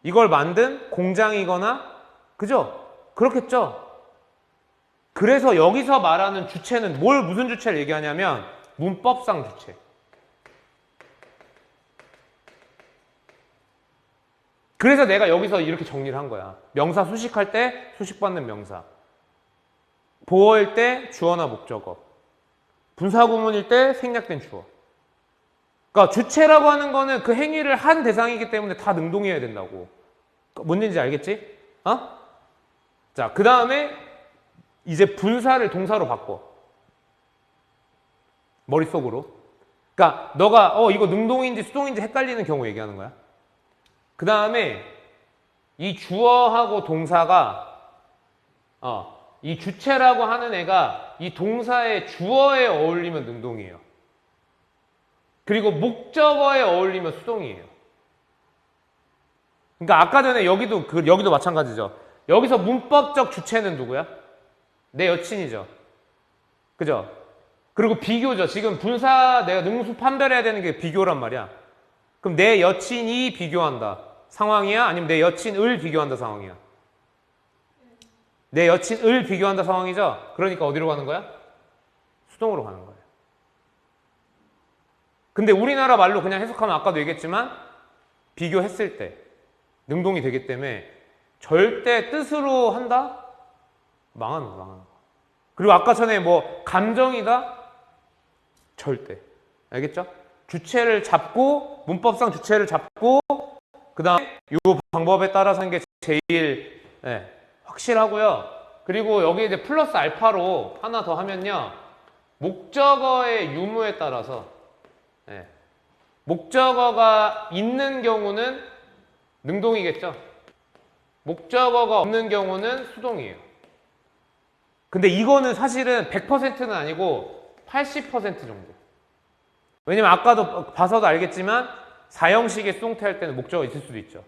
S1: 이걸 만든 공장이거나, 그죠? 그렇겠죠? 그래서 여기서 말하는 주체는 무슨 주체를 얘기하냐면, 문법상 주체. 그래서 내가 여기서 이렇게 정리를 한 거야. 명사 수식할 때 수식받는 명사. 보어일 때 주어나 목적어. 분사 구문일 때 생략된 주어. 그러니까 주체라고 하는 거는 그 행위를 한 대상이기 때문에 다 능동이어야 된다고. 뭔 얘기인지 알겠지? 어? 자, 그 다음에 이제 분사를 동사로 바꿔. 머릿속으로. 그러니까 너가 이거 능동인지 수동인지 헷갈리는 경우 얘기하는 거야. 그 다음에 이 주어하고 동사가 이 주체라고 하는 애가 이 동사의 주어에 어울리면 능동이에요. 그리고 목적어에 어울리면 수동이에요. 그러니까 아까 전에 여기도 마찬가지죠. 여기서 문법적 주체는 누구야? 내 여친이죠. 그죠? 그리고 비교죠. 지금 분사 내가 능수 판별해야 되는 게 비교란 말이야. 그럼 내 여친이 비교한다. 상황이야? 아니면 내 여친을 비교한다 상황이야? 내 여친을 비교한다 상황이죠? 그러니까 어디로 가는 거야? 수동으로 가는 거예요. 근데 우리나라 말로 그냥 해석하면 아까도 얘기했지만 비교했을 때 능동이 되기 때문에 절대 뜻으로 한다? 망하는 거. 그리고 아까 전에 뭐 감정이다? 절대. 알겠죠? 주체를 잡고 문법상 주체를 잡고 그 다음에 이 방법에 따라서 하는 게 제일 확실하고요. 그리고 여기 이제 플러스 알파로 하나 더 하면요. 목적어의 유무에 따라서 목적어가 있는 경우는 능동이겠죠. 목적어가 없는 경우는 수동이에요. 근데 이거는 사실은 100%는 아니고 80% 정도. 왜냐면 아까도 봐서도 알겠지만 사형식의 수동태 할 때는 목적어가 있을 수도 있죠.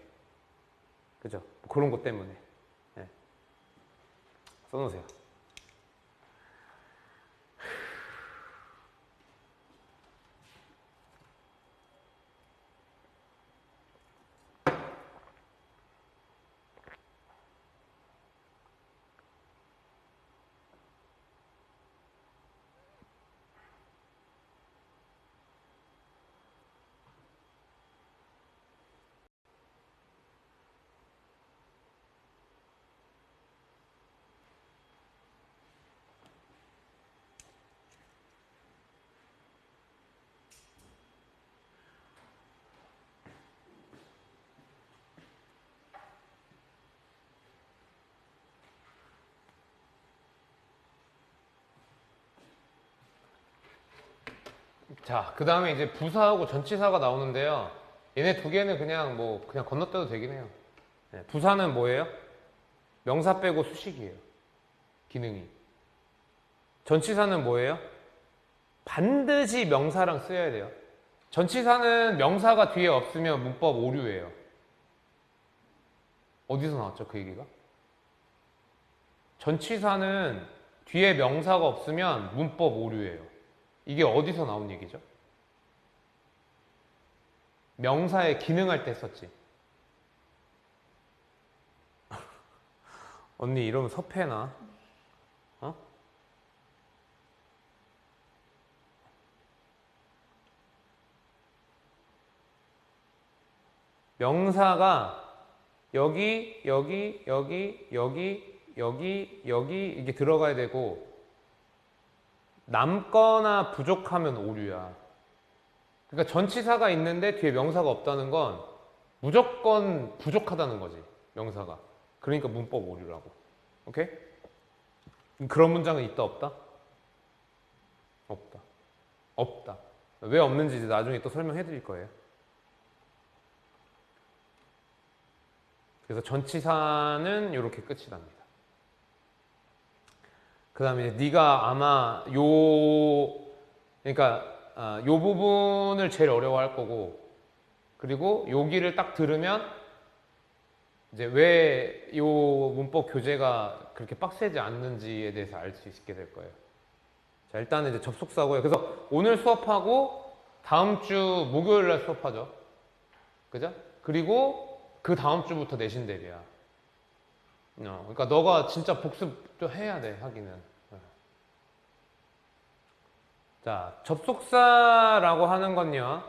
S1: 그죠? 그런 것 때문에. 써놓으세요. 자, 그 다음에 이제 부사하고 전치사가 나오는데요. 얘네 두 개는 그냥 건너뛰어도 되긴 해요. 부사는 뭐예요? 명사 빼고 수식이에요. 기능이. 전치사는 뭐예요? 반드시 명사랑 쓰여야 돼요. 전치사는 명사가 뒤에 없으면 문법 오류예요. 어디서 나왔죠, 그 얘기가? 전치사는 뒤에 명사가 없으면 문법 오류예요. 이게 어디서 나온 얘기죠? 명사의 기능할 때 썼지. 언니 이러면 섭해나? 어? 명사가 여기 이게 들어가야 되고 남거나 부족하면 오류야. 그러니까 전치사가 있는데 뒤에 명사가 없다는 건 무조건 부족하다는 거지. 명사가. 그러니까 문법 오류라고. 오케이? 그런 문장은 있다 없다? 없다. 없다. 왜 없는지 나중에 또 설명해 드릴 거예요. 그래서 전치사는 이렇게 끝이 납니다. 그 다음에 네가 아마 그러니까 요 부분을 제일 어려워할 거고, 그리고 여기를 딱 들으면 이제 왜 요 문법 교재가 그렇게 빡세지 않는지에 대해서 알 수 있게 될 거예요. 자, 일단은 이제 접속사고요. 그래서 오늘 수업하고 다음 주 목요일 날 수업하죠. 그죠? 그리고 그 다음 주부터 내신 대비야. 그러니까 너가 진짜 복습 좀 해야 돼, 하기는. 자, 접속사라고 하는 건요,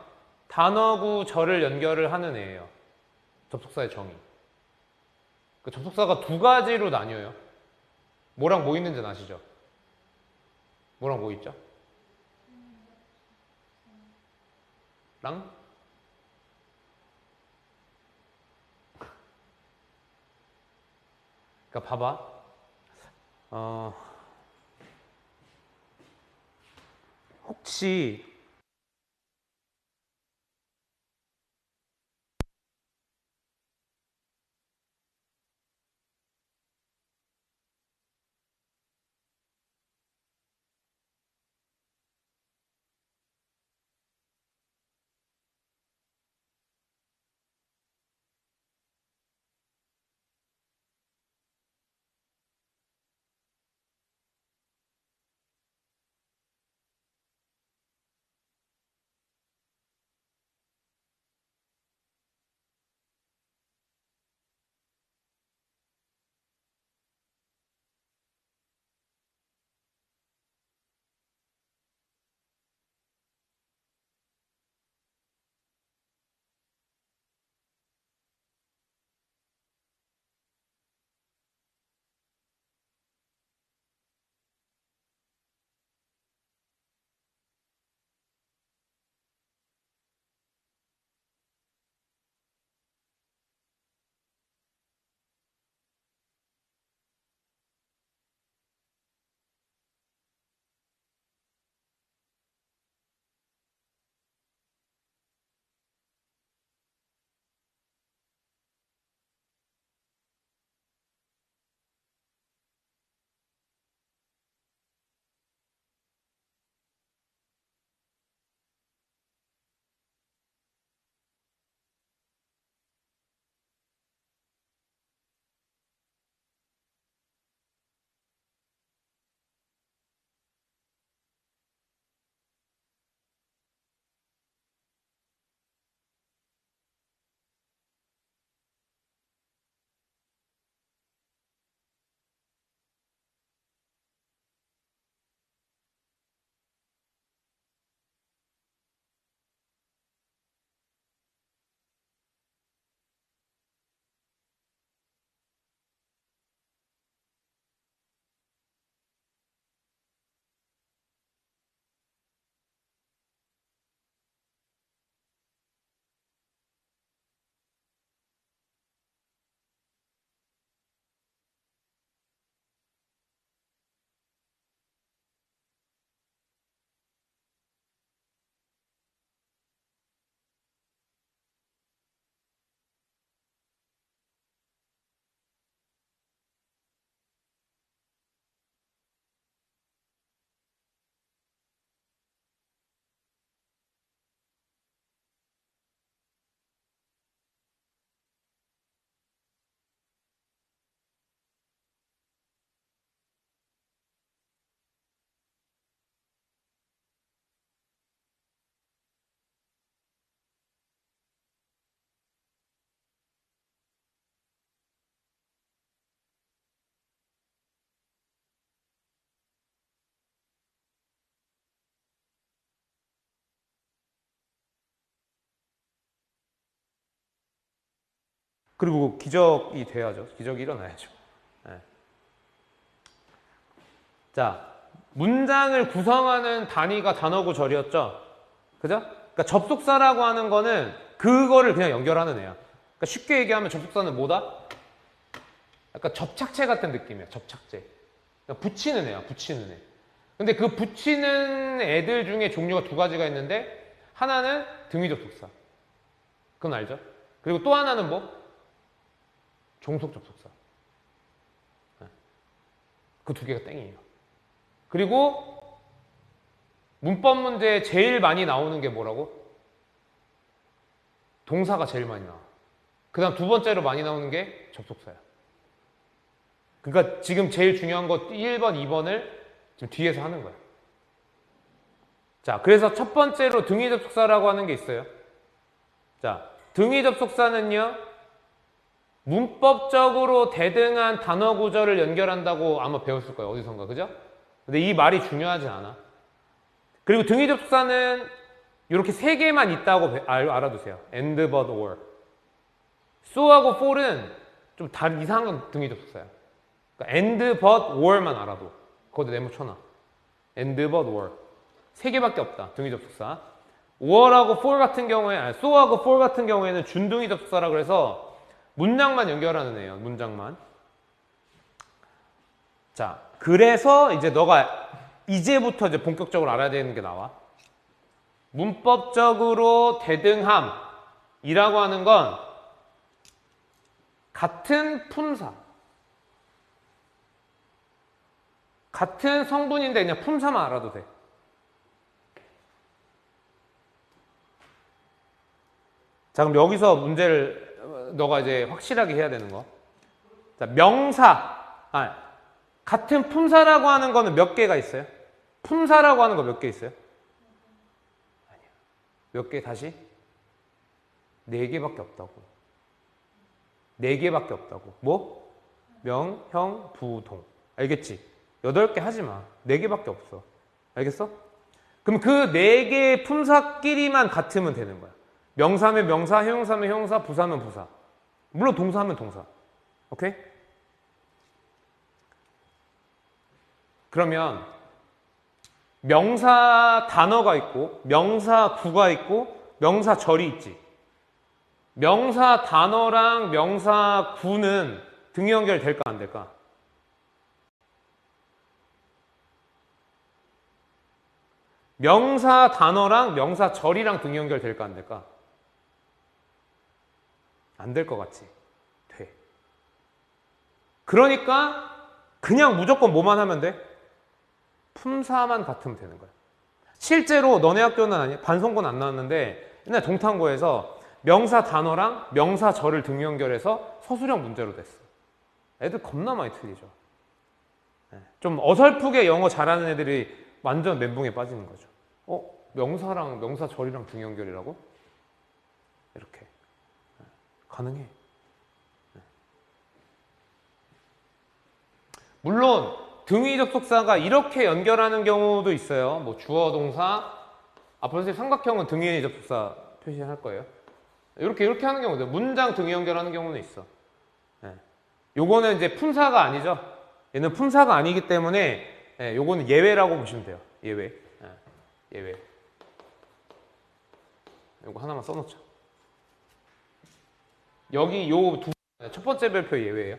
S1: 단어구 절을 연결을 하는 애예요. 접속사의 정의. 그 접속사가 두 가지로 나뉘어요. 뭐랑 뭐 있는지 아시죠? 뭐랑 뭐 있죠? 랑? 그러니까 봐봐. 혹시 그리고 기적이 돼야죠. 기적이 일어나야죠. 네. 자, 문장을 구성하는 단위가 단어고 절이었죠. 그죠? 그러니까 접속사라고 하는 거는 그거를 그냥 연결하는 애야. 그러니까 쉽게 얘기하면 접속사는 뭐다? 약간 접착체 같은 느낌이야. 접착체. 그러니까 붙이는 애야. 붙이는 애. 근데 그 붙이는 애들 중에 종류가 두 가지가 있는데 하나는 등위 접속사. 그건 알죠? 그리고 또 하나는 뭐? 종속 접속사. 그 두 개가 땡이에요. 그리고 문법 문제에 제일 많이 나오는 게 뭐라고? 동사가 제일 많이 나와. 그 다음 두 번째로 많이 나오는 게 접속사야. 그러니까 지금 제일 중요한 거 1번, 2번을 지금 뒤에서 하는 거야. 자, 그래서 첫 번째로 등위 접속사라고 하는 게 있어요. 자, 등위 접속사는요, 문법적으로 대등한 단어 구조를 연결한다고 아마 배웠을 거예요. 어디선가, 그죠? 근데 이 말이 중요하지 않아. 그리고 등위 접속사는 이렇게 세 개만 있다고 알아두세요. and, but, or. so하고 for는 좀 다른 이상한 등위 접속사야. 그러니까 and, but, or만 알아도. 거기다 네모 쳐놔. and, but, or. 세 개밖에 없다. 등위 접속사. or하고 for 같은 경우에, so하고 for 같은 경우에는 준등위 접속사라고 해서 문장만 연결하는 애예요. 문장만. 자, 그래서 이제 너가 이제부터 이제 본격적으로 알아야 되는 게 나와. 문법적으로 대등함이라고 하는 건 같은 품사, 같은 성분인데 그냥 품사만 알아도 돼. 자, 그럼 여기서 문제를 너가 이제 확실하게 해야 되는 거. 자, 명사. 같은 품사라고 하는 거는 몇 개가 있어요? 품사라고 하는 거 몇 개 있어요? 아니야. 몇 개 다시? 4개밖에 없다고. 4개밖에 없다고. 뭐? 명, 형, 부, 동. 알겠지? 8개 하지 마. 4개밖에 없어. 알겠어? 그럼 그 4개의 품사끼리만 같으면 되는 거야. 명사면 명사, 형용사면 형용사, 부사면 부사. 물론 동사하면 동사. 오케이? 그러면 명사 단어가 있고 명사 구가 있고 명사 절이 있지. 명사 단어랑 명사 구는 등위 연결 될까 안 될까? 명사 단어랑 명사 절이랑 등위 연결 될까 안 될까? 안 될 것 같지? 돼. 그러니까 그냥 무조건 뭐만 하면 돼? 품사만 같으면 되는 거야. 실제로 너네 학교는 아니, 반송권 안 나왔는데 옛날 동탄고에서 명사 단어랑 명사 절을 등위 연결해서 서술형 문제로 됐어. 애들 겁나 많이 틀리죠. 좀 어설프게 영어 잘하는 애들이 완전 멘붕에 빠지는 거죠. 명사랑 명사 절이랑 등위 연결이라고? 이렇게. 가능해. 물론 등위 접속사가 이렇게 연결하는 경우도 있어요. 뭐 주어 동사 앞으로 삼각형은 등위 접속사 표시할 거예요. 이렇게 하는 경우도 문장 등위 연결하는 경우는 있어. 요거는 이제 품사가 아니죠. 얘는 품사가 아니기 때문에 요거는 예외라고 보시면 돼요. 예외. 예외. 요거 하나만 써놓자. 여기 요 첫 번째 별표 예외예요.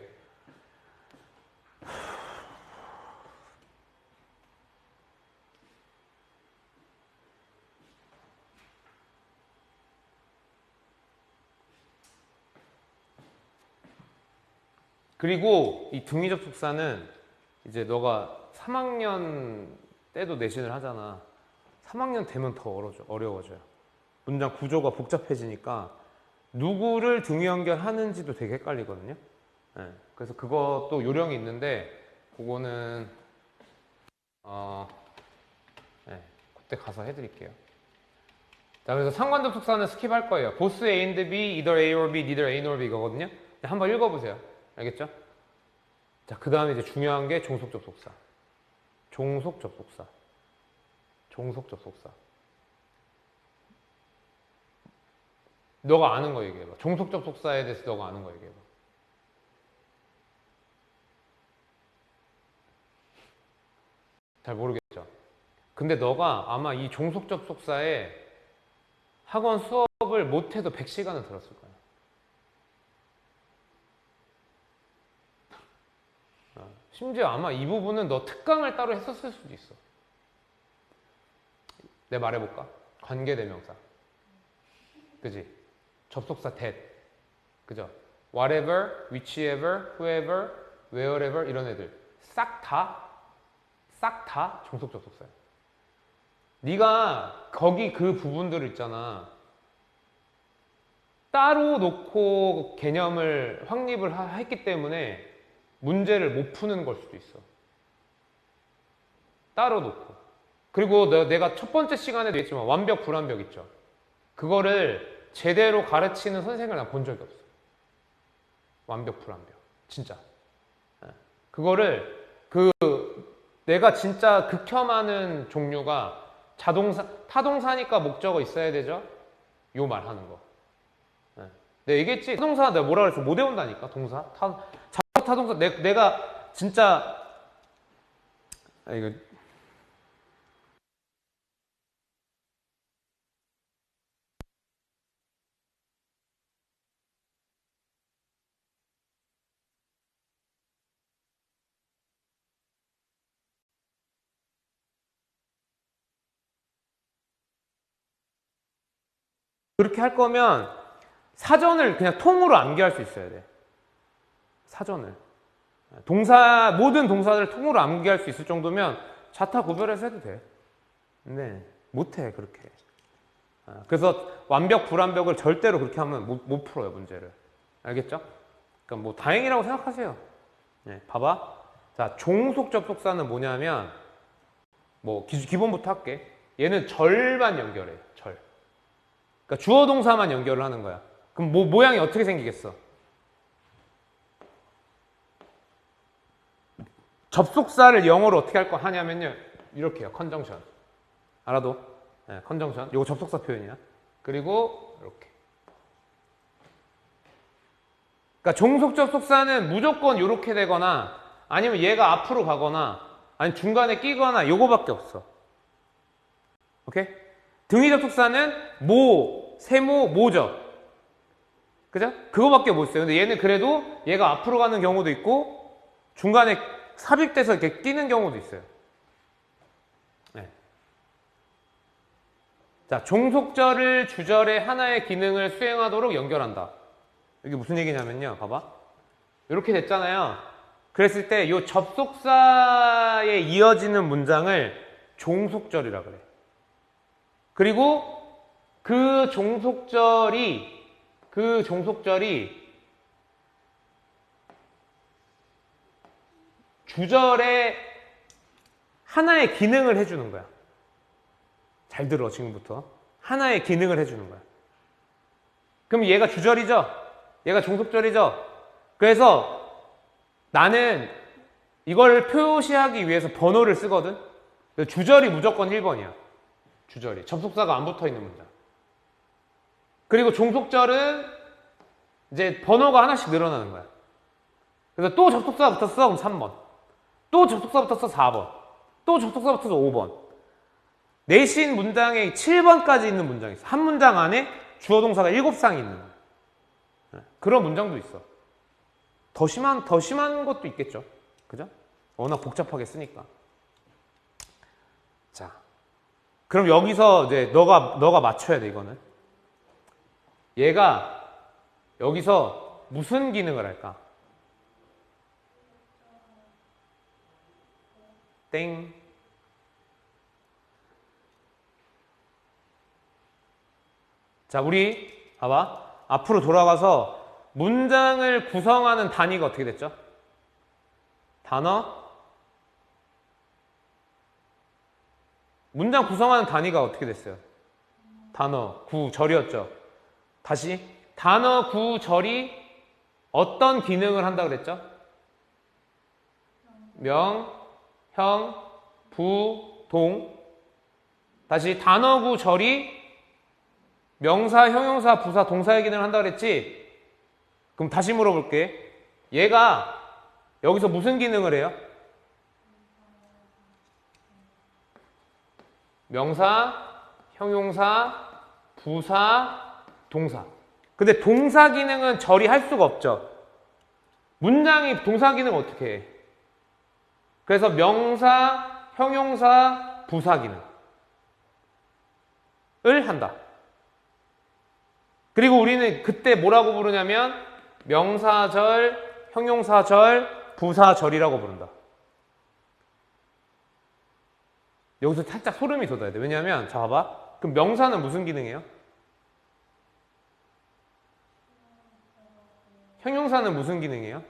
S1: 그리고 이 등위 접속사는 이제 너가 3학년 때도 내신을 하잖아. 3학년 되면 더 어려워져요. 문장 구조가 복잡해지니까 누구를 등위 연결하는지도 되게 헷갈리거든요. 그래서 그것도 요령이 있는데 그거는 그때 가서 해드릴게요. 자, 그래서 상관 접속사는 스킵할 거예요. both A and B, either A or B, neither A nor B 이거거든요. 한번 읽어보세요. 알겠죠? 자, 그 다음에 이제 중요한 게 종속 접속사. 종속 접속사. 종속 접속사. 너가 아는 거 얘기해봐. 종속 접속사에 대해서 너가 아는 거 얘기해봐. 잘 모르겠죠. 근데 너가 아마 이 종속 접속사에 학원 수업을 못해도 100시간은 들었을 거야. 심지어 아마 이 부분은 너 특강을 따로 했었을 수도 있어. 내가 말해볼까? 관계대명사. 그지? 접속사 that. 그죠? whatever, whichever, whoever, wherever 이런 애들 싹 다 종속 접속사야. 네가 거기 그 부분들 있잖아. 따로 놓고 개념을 확립을 했기 때문에 문제를 못 푸는 걸 수도 있어. 따로 놓고. 그리고 내가 첫 번째 시간에도 얘기했지만 완벽, 불완벽 있죠. 그거를 제대로 가르치는 선생님을 난 본 적이 없어. 완벽, 불완벽. 진짜. 그거를 내가 진짜 극혐하는 종류가 타동사니까 목적어 있어야 되죠? 요 말 하는 거. 내가 얘기했지? 타동사 내가 뭐라 그랬어? 못 외운다니까, 동사. 타동사. 내가 진짜, 이거. 그렇게 할 거면 사전을 그냥 통으로 암기할 수 있어야 돼. 사전을. 모든 동사들을 통으로 암기할 수 있을 정도면 자타 구별해서 해도 돼. 근데 못해, 그렇게. 그래서 완벽, 불완벽을 절대로 그렇게 하면 못 풀어요, 문제를. 알겠죠? 그러니까 뭐 다행이라고 생각하세요. 네, 봐봐. 자, 종속 접속사는 뭐냐면, 뭐 기본부터 할게. 얘는 절만 연결해, 절. 그러니까 주어 동사만 연결을 하는 거야. 그럼 모양이 어떻게 생기겠어? 접속사를 영어로 어떻게 하냐면요. 이렇게요. 컨정션. 알아도? 네, 컨정션. 이거 접속사 표현이야. 그리고 이렇게. 그러니까 종속 접속사는 무조건 이렇게 되거나 아니면 얘가 앞으로 가거나 아니면 중간에 끼거나 요거밖에 없어. 오케이? 등위 접속사는 세모, 모죠. 그죠? 그거밖에 못 써요. 근데 얘는 그래도 얘가 앞으로 가는 경우도 있고 중간에 삽입돼서 이렇게 끼는 경우도 있어요. 네. 자, 종속절을 주절의 하나의 기능을 수행하도록 연결한다. 이게 무슨 얘기냐면요. 봐봐. 이렇게 됐잖아요. 그랬을 때 이 접속사에 이어지는 문장을 종속절이라 그래. 그리고 그 종속절이 주절에 하나의 기능을 해주는 거야. 잘 들어, 지금부터. 하나의 기능을 해주는 거야. 그럼 얘가 주절이죠? 얘가 종속절이죠? 그래서 나는 이걸 표시하기 위해서 번호를 쓰거든? 주절이 무조건 1번이야. 주절이. 접속사가 안 붙어 있는 문장. 그리고 종속절은 이제 번호가 하나씩 늘어나는 거야. 그래서 또 접속사가 붙었어? 그럼 3번. 또 접속사 붙었어? 4번. 또 접속사 붙어서 5번. 내신 문장에 7번까지 있는 문장이 있어. 한 문장 안에 주어 동사가 7쌍이 있는 거야. 그런 문장도 있어. 더 심한 것도 있겠죠. 그죠? 워낙 복잡하게 쓰니까. 자. 그럼 여기서 이제 너가 맞춰야 돼, 이거는. 얘가 여기서 무슨 기능을 할까? 땡. 자, 우리 봐봐. 앞으로 돌아가서 문장을 구성하는 단위가 어떻게 됐죠? 단어. 문장 구성하는 단위가 어떻게 됐어요? 단어, 구, 절이었죠. 다시 단어, 구, 절이 어떤 기능을 한다 그랬죠? 명, 형, 부, 동. 다시 단어, 구, 절이 명사, 형용사, 부사, 동사의 기능을 한다 그랬지? 그럼 다시 물어볼게. 얘가 여기서 무슨 기능을 해요? 명사, 형용사, 부사, 동사. 근데 동사 기능은 처리할 수가 없죠. 문장이 동사 기능 어떻게 해? 그래서 명사, 형용사, 부사 기능을 한다. 그리고 우리는 그때 뭐라고 부르냐면 명사절, 형용사절, 부사절이라고 부른다. 여기서 살짝 소름이 돋아야 돼. 왜냐하면 자 봐봐. 그럼 명사는 무슨 기능이에요? 형용사는 무슨 기능이에요?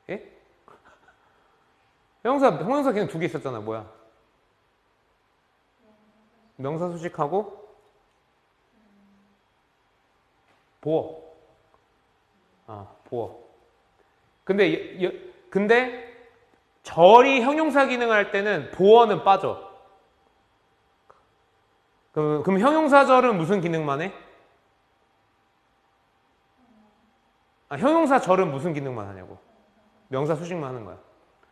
S1: 예? 형용사 기능 두 개 있었잖아. 뭐야? 명사 수식하고 보어. 보어. 근데 절이 형용사 기능을 할 때는 보어는 빠져. 그럼 형용사절은 무슨 기능만 해? 형용사절은 무슨 기능만 하냐고. 명사 수식만 하는 거야.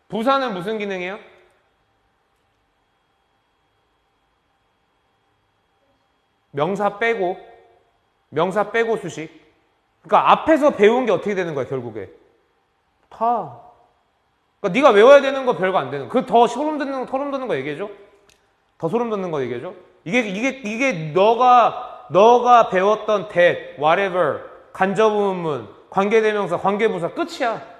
S1: 부사는 무슨 기능이에요? 명사 빼고 수식. 그러니까 앞에서 배운 게 어떻게 되는 거야, 결국에? 다. 그러니까 네가 외워야 되는 거 별거 안 되는 거. 더 소름 돋는 거 얘기해줘? 더 소름 돋는 거 얘기해줘? 이게 너가 배웠던 that, whatever, 간접의문문, 관계대명사, 관계부사 끝이야.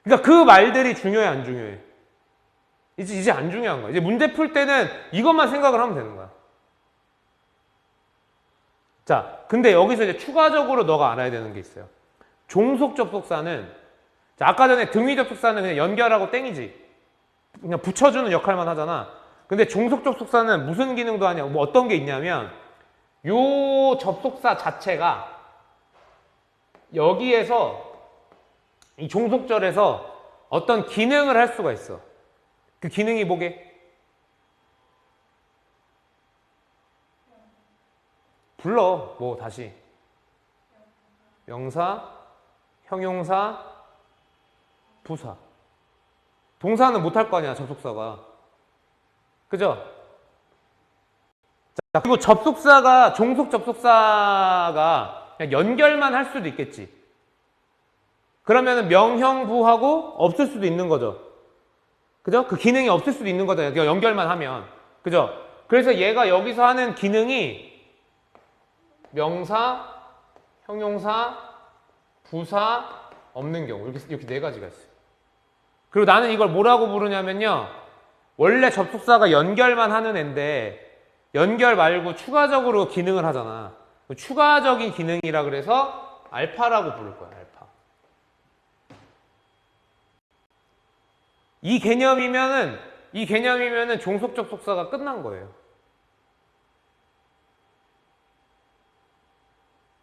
S1: 그러니까 그 말들이 중요해, 안 중요해? 이제 안 중요한 거야. 이제 문제 풀 때는 이것만 생각을 하면 되는 거야. 자, 근데 여기서 이제 추가적으로 너가 알아야 되는 게 있어요. 종속 접속사는, 자, 아까 전에 등위 접속사는 그냥 연결하고 땡이지. 그냥 붙여주는 역할만 하잖아. 근데 종속 접속사는 무슨 기능도 하냐, 뭐 어떤 게 있냐면, 요 접속사 자체가 여기에서, 이 종속절에서 어떤 기능을 할 수가 있어. 그 기능이 뭐게? 불러. 뭐 다시 명사, 형용사, 부사. 동사는 못할 거 아니야, 접속사가. 그죠? 자, 그리고 접속사가, 종속 접속사가 그냥 연결만 할 수도 있겠지. 그러면은 명형부하고 없을 수도 있는 거죠. 그죠? 그 기능이 없을 수도 있는 거잖아요. 연결만 하면. 그죠? 그래서 얘가 여기서 하는 기능이 명사, 형용사, 부사 없는 경우. 이렇게 네 가지가 있어요. 그리고 나는 이걸 뭐라고 부르냐면요. 원래 접속사가 연결만 하는 애인데 연결 말고 추가적으로 기능을 하잖아. 추가적인 기능이라 그래서 알파라고 부를 거야. 알파. 이 개념이면은 종속 접속사가 끝난 거예요.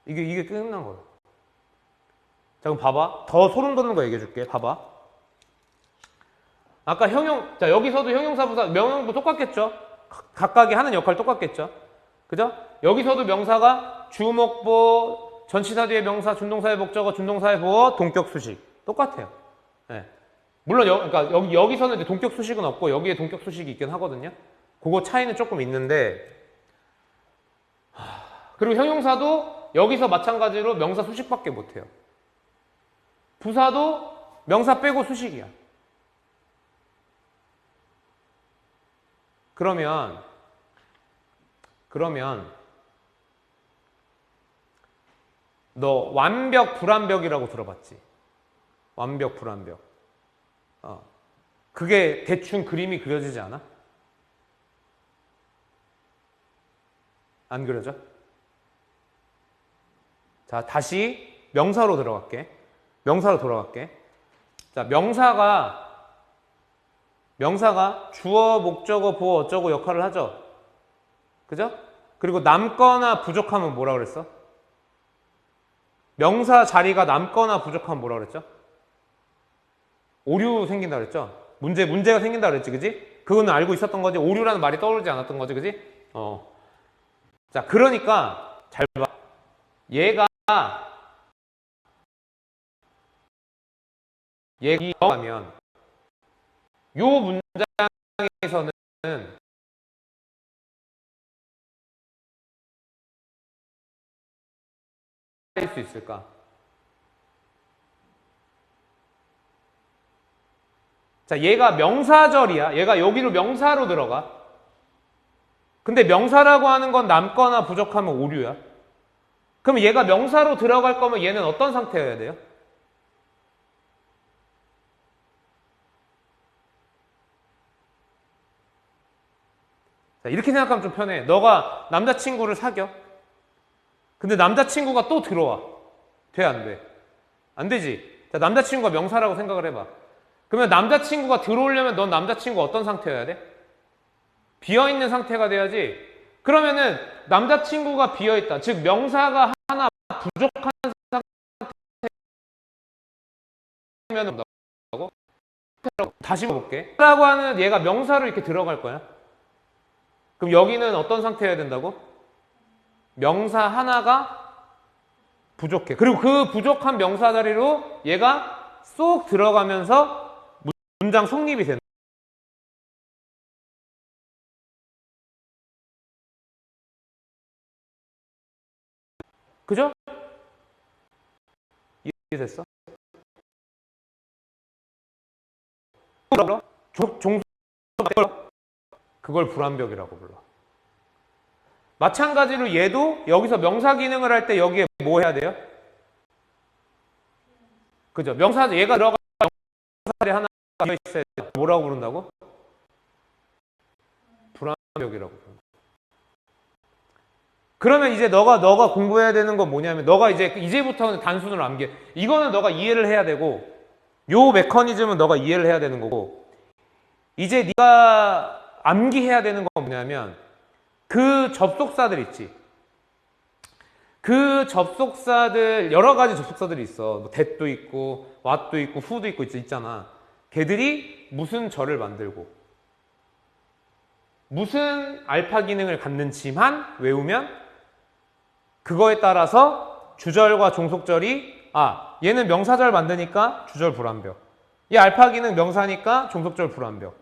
S1: 이게 끝난 거예요. 자, 그럼 봐봐. 더 소름 돋는 거 얘기해 줄게. 봐봐. 아까 자, 여기서도 형용사, 부사, 명형도 똑같겠죠? 각각이 하는 역할 똑같겠죠? 그죠? 여기서도 명사가 주목보, 전치사 뒤에 명사, 준동사의 목적어, 준동사의 보어, 동격 수식. 똑같아요. 네. 물론, 그러니까 여기서는 이제 동격 수식은 없고, 여기에 동격 수식이 있긴 하거든요? 그거 차이는 조금 있는데, 그리고 형용사도 여기서 마찬가지로 명사 수식밖에 못해요. 부사도 명사 빼고 수식이야. 그러면 너 완벽, 불완벽이라고 들어봤지? 완벽, 불완벽. 그게 대충 그림이 그려지지 않아? 안 그려져? 자, 다시 명사로 들어갈게. 자, 명사가 주어, 목적어, 보어, 어쩌고 역할을 하죠. 그죠? 그리고 남거나 부족하면 뭐라 그랬어? 명사 자리가 남거나 부족하면 뭐라 그랬죠? 오류 생긴다 그랬죠? 문제가 생긴다 그랬지, 그지? 그거는 알고 있었던 거지. 오류라는 말이 떠오르지 않았던 거지, 그지? 자, 그러니까 잘 봐. 얘가 하면 요 문장에서는 할 수 있을까? 자, 얘가 명사절이야. 얘가 여기로 명사로 들어가. 근데 명사라고 하는 건 남거나 부족하면 오류야. 그럼 얘가 명사로 들어갈 거면 얘는 어떤 상태여야 돼요? 자, 이렇게 생각하면 좀 편해. 너가 남자친구를 사겨. 근데 남자친구가 또 들어와. 돼, 안 돼? 안 되지. 자, 남자친구가 명사라고 생각을 해봐. 그러면 남자친구가 들어오려면 넌 남자친구 어떤 상태여야 돼? 비어있는 상태가 돼야지. 그러면은 남자친구가 비어있다. 즉 명사가 하나 부족한 상태면 온다고? 다시 볼게. 라고 하는 얘가 명사로 이렇게 들어갈 거야. 그럼 여기는 어떤 상태여야 된다고? 명사 하나가 부족해. 그리고 그 부족한 명사 자리로 얘가 쏙 들어가면서 문장 성립이 된다. 그죠? 이해됐어? 그걸 불완벽이라고 불러. 마찬가지로 얘도 여기서 명사 기능을 할 때 여기에 뭐 해야 돼요? 그죠? 명사, 얘가 들어가 명사리 하나 있어야 돼. 뭐라고 부른다고? 불완벽이라고 부른다. 그러면 이제 너가 공부해야 되는 건 뭐냐면, 너가 이제부터는 단순으로 암기. 이거는 너가 이해를 해야 되고, 요 메커니즘은 너가 이해를 해야 되는 거고, 이제 네가 암기해야 되는 건 뭐냐면, 그 접속사들 있지. 그 접속사들, 여러 가지 접속사들이 있어. 뭐 that도 있고, what도 있고, who도 있고 있잖아. 걔들이 무슨 절을 만들고, 무슨 알파 기능을 갖는지만 외우면 그거에 따라서 주절과 종속절이, 얘는 명사절 만드니까 주절 불완벽. 이 알파 기능 명사니까 종속절 불완벽.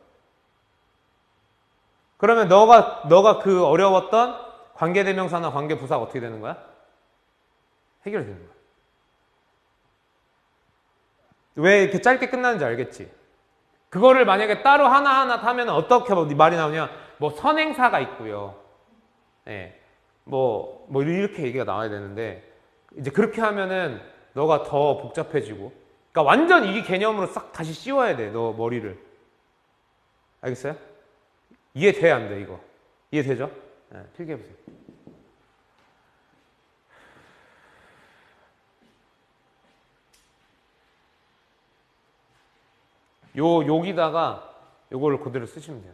S1: 그러면 너가 그 어려웠던 관계대명사나 관계부사가 어떻게 되는 거야? 해결이 되는 거야. 왜 이렇게 짧게 끝나는지 알겠지? 그거를 만약에 따로 하나하나 타면 어떻게 말이 나오냐? 뭐 선행사가 있고요. 예. 뭐 이렇게 얘기가 나와야 되는데, 이제 그렇게 하면은 너가 더 복잡해지고. 그러니까 완전 이 개념으로 싹 다시 씌워야 돼, 너 머리를. 알겠어요? 이해돼, 안 돼, 이거? 이해되죠? 네, 필기해보세요. 여기다가 요거를 그대로 쓰시면 돼요.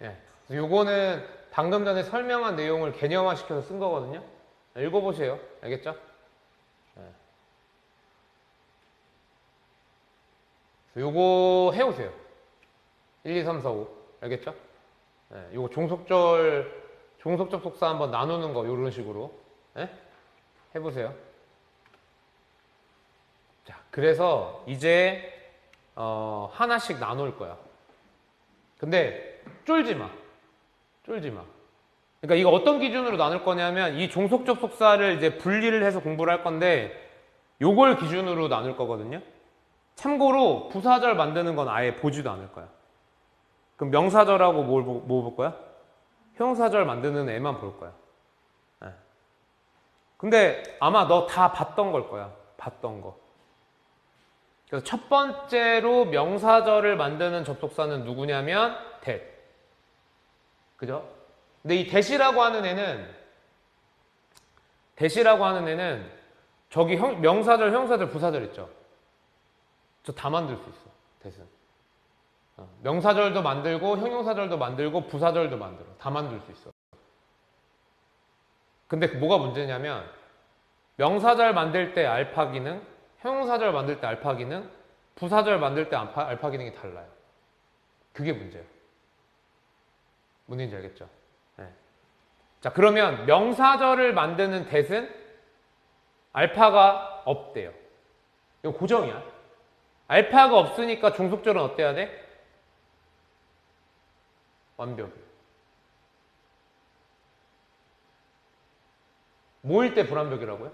S1: 예. 요거는 방금 전에 설명한 내용을 개념화 시켜서 쓴 거거든요. 읽어보세요. 알겠죠? 예. 요거 해오세요. 1, 2, 3, 4, 5. 알겠죠? 예. 요거 종속적 속사 한번 나누는 거, 요런 식으로. 예? 해보세요. 자, 그래서 이제, 하나씩 나눌 거야. 근데 쫄지 마. 쫄지 마. 그러니까 이거 어떤 기준으로 나눌 거냐면 이 종속 접속사를 이제 분리를 해서 공부를 할 건데 요걸 기준으로 나눌 거거든요. 참고로 부사절 만드는 건 아예 보지도 않을 거야. 그럼 명사절하고 뭐 볼 거야? 형용사절 만드는 애만 볼 거야. 네. 근데 아마 너 다 봤던 걸 거야. 봤던 거. 그래서 첫 번째로 명사절을 만드는 접속사는 누구냐면 that. 그죠? 근데 이 that이라고 하는 애는 저기 명사절, 형용사절, 부사절 있죠? 저 다 만들 수 있어. that은. 명사절도 만들고 형용사절도 만들고 부사절도 만들어. 다 만들 수 있어. 근데 뭐가 문제냐면 명사절 만들 때 알파 기능, 형용사절 만들 때 알파 기능, 부사절 만들 때 알파 기능이 달라요. 그게 문제예요. 뭔 얘기인지 알겠죠? 네. 자, 그러면 명사절을 만드는 that은 알파가 없대요. 이거 고정이야. 알파가 없으니까 종속절은 어때야 돼? 완벽해. 모일 때 불완벽이라고요?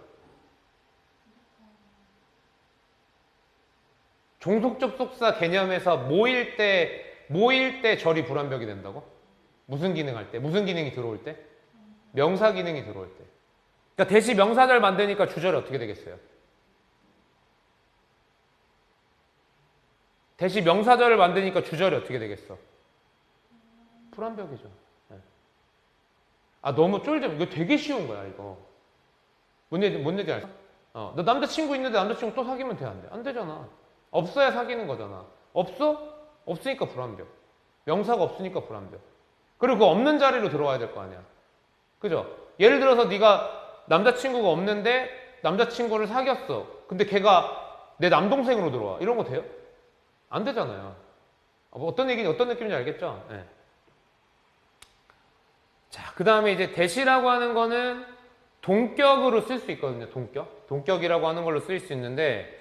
S1: 종속 접속사 개념에서 모일 때 절이 불완벽이 된다고? 무슨 기능 할 때? 무슨 기능이 들어올 때? 명사 기능이 들어올 때. 그러니까 대시 명사절 만드니까 주절이 어떻게 되겠어요? 대시 명사절을 만드니까 주절이 어떻게 되겠어? 불완벽이죠. 네. 아, 너무 쫄지 마. 이거 되게 쉬운 거야, 이거. 뭔 얘기 알죠? 너 남자친구 있는데 남자친구 또 사귀면 돼, 안 돼? 안 되잖아. 없어야 사귀는 거잖아. 없어? 없으니까 불완벽. 명사가 없으니까 불완벽. 그리고 그 없는 자리로 들어와야 될 거 아니야. 그죠? 예를 들어서 네가 남자친구가 없는데 남자친구를 사귀었어. 근데 걔가 내 남동생으로 들어와. 이런 거 돼요? 안 되잖아요. 어떤 느낌인지 알겠죠? 네. 자, 그 다음에 이제 that이라고 하는 거는 동격으로 쓸 수 있거든요. 동격이라고 하는 걸로 쓸 수 있는데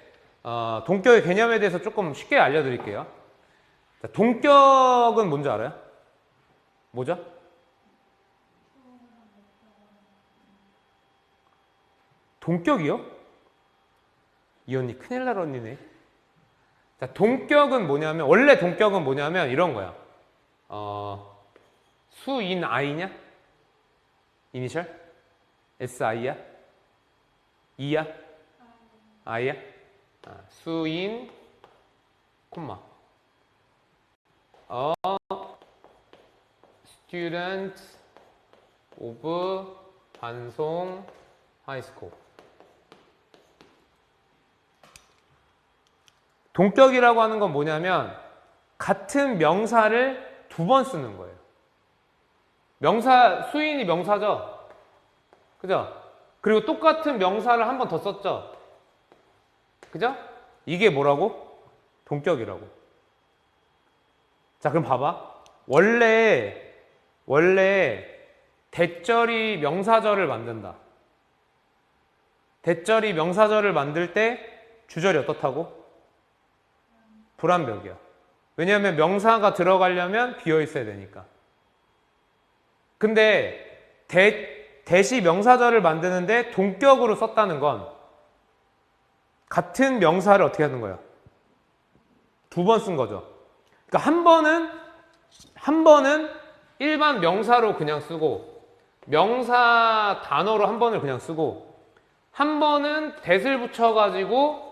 S1: 동격의 개념에 대해서 조금 쉽게 알려드릴게요. 자, 동격은 뭔지 알아요? 뭐죠? 동격이요? 이 언니 큰일 날 언니네. 자, 동격은 뭐냐면 원래 동격은 뭐냐면 이런 거야. 수인 I냐? 이니셜? SI야? E야? I야? 수인 콤마 student of 반송 하이스쿨. 동격이라고 하는 건 뭐냐면 같은 명사를 두 번 쓰는 거예요. 수인이 명사죠? 그죠? 그리고 똑같은 명사를 한 번 더 썼죠? 그죠? 이게 뭐라고? 동격이라고. 자, 그럼 봐봐. 원래 대절이 명사절을 만든다. 대절이 명사절을 만들 때 주절이 어떻다고? 불완벽이야. 왜냐하면 명사가 들어가려면 비어 있어야 되니까. 근데 대시 명사절을 만드는데 동격으로 썼다는 건 같은 명사를 어떻게 하는 거야? 두 번 쓴 거죠. 그러니까 한 번은 일반 명사로 그냥 쓰고 명사 단어로 한 번을 그냥 쓰고 한 번은 that을 붙여가지고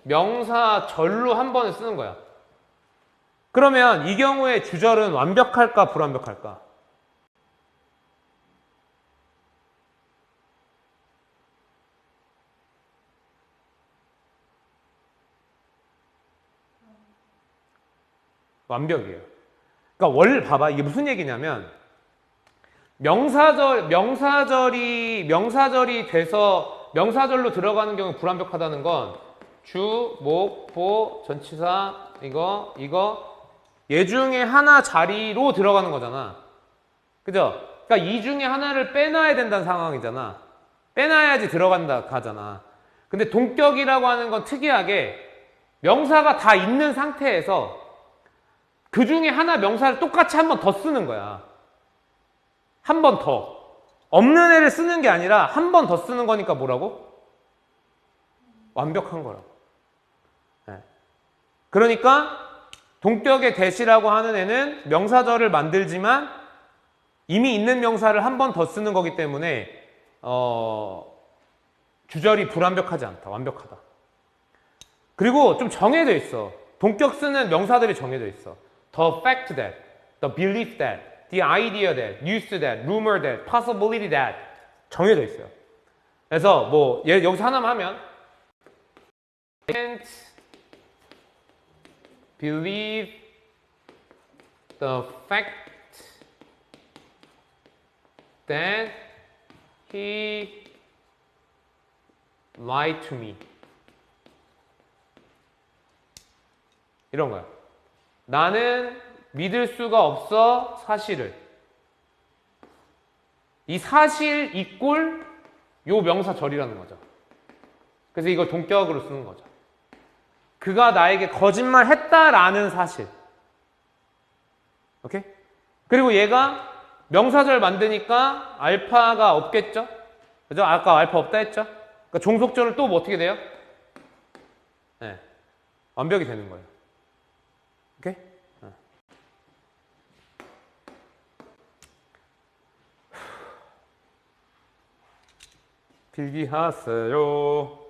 S1: 명사절로 한 번을 쓰는 거야. 그러면 이 경우에 주절은 완벽할까 불완벽할까? 완벽이에요. 그러니까 원래 봐봐. 이게 무슨 얘기냐면 명사절이 돼서 명사절로 들어가는 경우 불완벽하다는 건 주, 목, 보, 전치사 이거 얘 중에 하나 자리로 들어가는 거잖아. 그죠? 그러니까 이 중에 하나를 빼놔야 된다는 상황이잖아. 빼놔야지 들어간다 하잖아. 근데 동격이라고 하는 건 특이하게 명사가 다 있는 상태에서 그 중에 하나 명사를 똑같이 한 번 더 쓰는 거야. 한 번 더. 없는 애를 쓰는 게 아니라 한 번 더 쓰는 거니까 뭐라고? 완벽한 거라고. 네. 그러니까 동격의 that이라고 하는 애는 명사절을 만들지만 이미 있는 명사를 한 번 더 쓰는 거기 때문에 주절이 불완벽하지 않다. 완벽하다. 그리고 좀 정해져 있어. 동격 쓰는 명사들이 정해져 있어. The fact that, the belief that, the idea that, news that, rumor that, possibility that 정해져 있어요. 그래서 뭐 여기서 하나만 하면 I can't believe the fact that he lied to me. 이런 거야. 나는 믿을 수가 없어 사실을. 이 사실 이꼴 요 명사절이라는 거죠. 그래서 이걸 동격으로 쓰는 거죠. 그가 나에게 거짓말 했다라는 사실. 오케이? 그리고 얘가 명사절 만드니까 알파가 없겠죠? 그죠? 아까 알파 없다 했죠? 그러니까 종속절은 또 뭐 어떻게 돼요? 네. 완벽이 되는 거예요. 오케이? 네. 필기하세요.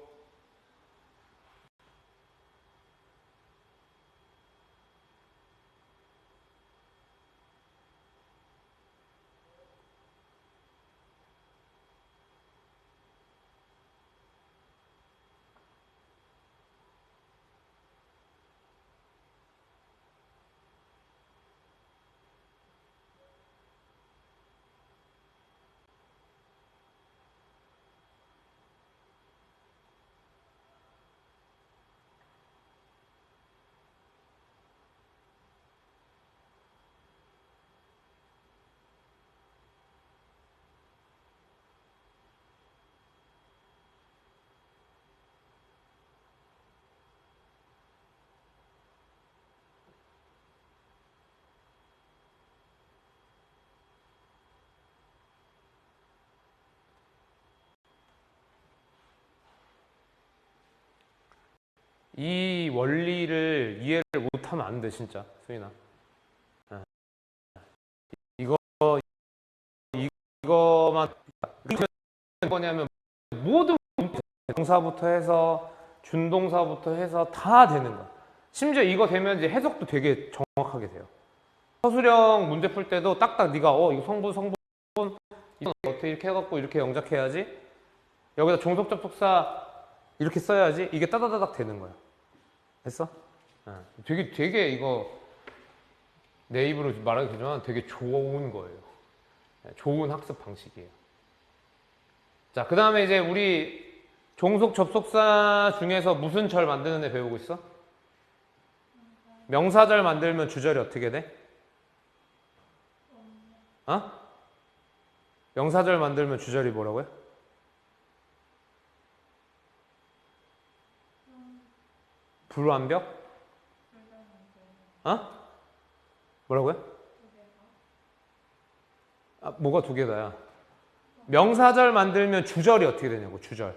S1: 이 원리를 이해를 못하면 안 돼, 진짜, 수인아. 이거만 뭐냐면 모든 동사부터 해서 준동사부터 해서 다 되는 거야. 심지어 이거 되면 이제 해석도 되게 정확하게 돼요. 서술형 문제 풀 때도 딱딱 네가 이거 성분 이거 어떻게 이렇게 해갖고 이렇게 영작해야지. 여기다 종속 접속사 이렇게 써야지. 이게 따다다닥 되는 거야. 됐어? 되게 이거 내 입으로 말하기 그렇지만 되게 좋은 거예요. 좋은 학습 방식이에요. 자, 그 다음에 이제 우리 종속 접속사 중에서 무슨 절 만드는 애 배우고 있어? 명사절 만들면 주절이 어떻게 돼? 명사절 만들면 주절이 뭐라고요? 불완벽? 뭐라고요? 뭐가 두 개다야? 명사절 만들면 주절이 어떻게 되냐고, 주절.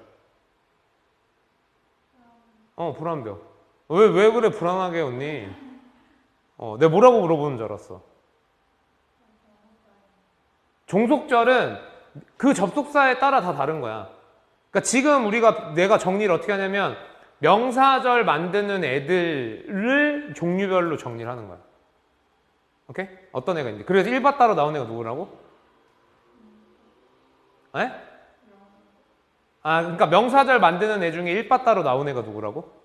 S1: 불완벽. 왜 그래, 불안하게, 언니? 내가 뭐라고 물어보는 줄 알았어. 종속절은 그 접속사에 따라 다 다른 거야. 그러니까 지금 내가 정리를 어떻게 하냐면, 명사절 만드는 애들을 종류별로 정리를 하는 거야. 오케이? 어떤 애가 있는지. 그래서 1바 따로 나온 애가 누구라고? 에? 그러니까 명사절 만드는 애 중에 1바 따로 나온 애가 누구라고?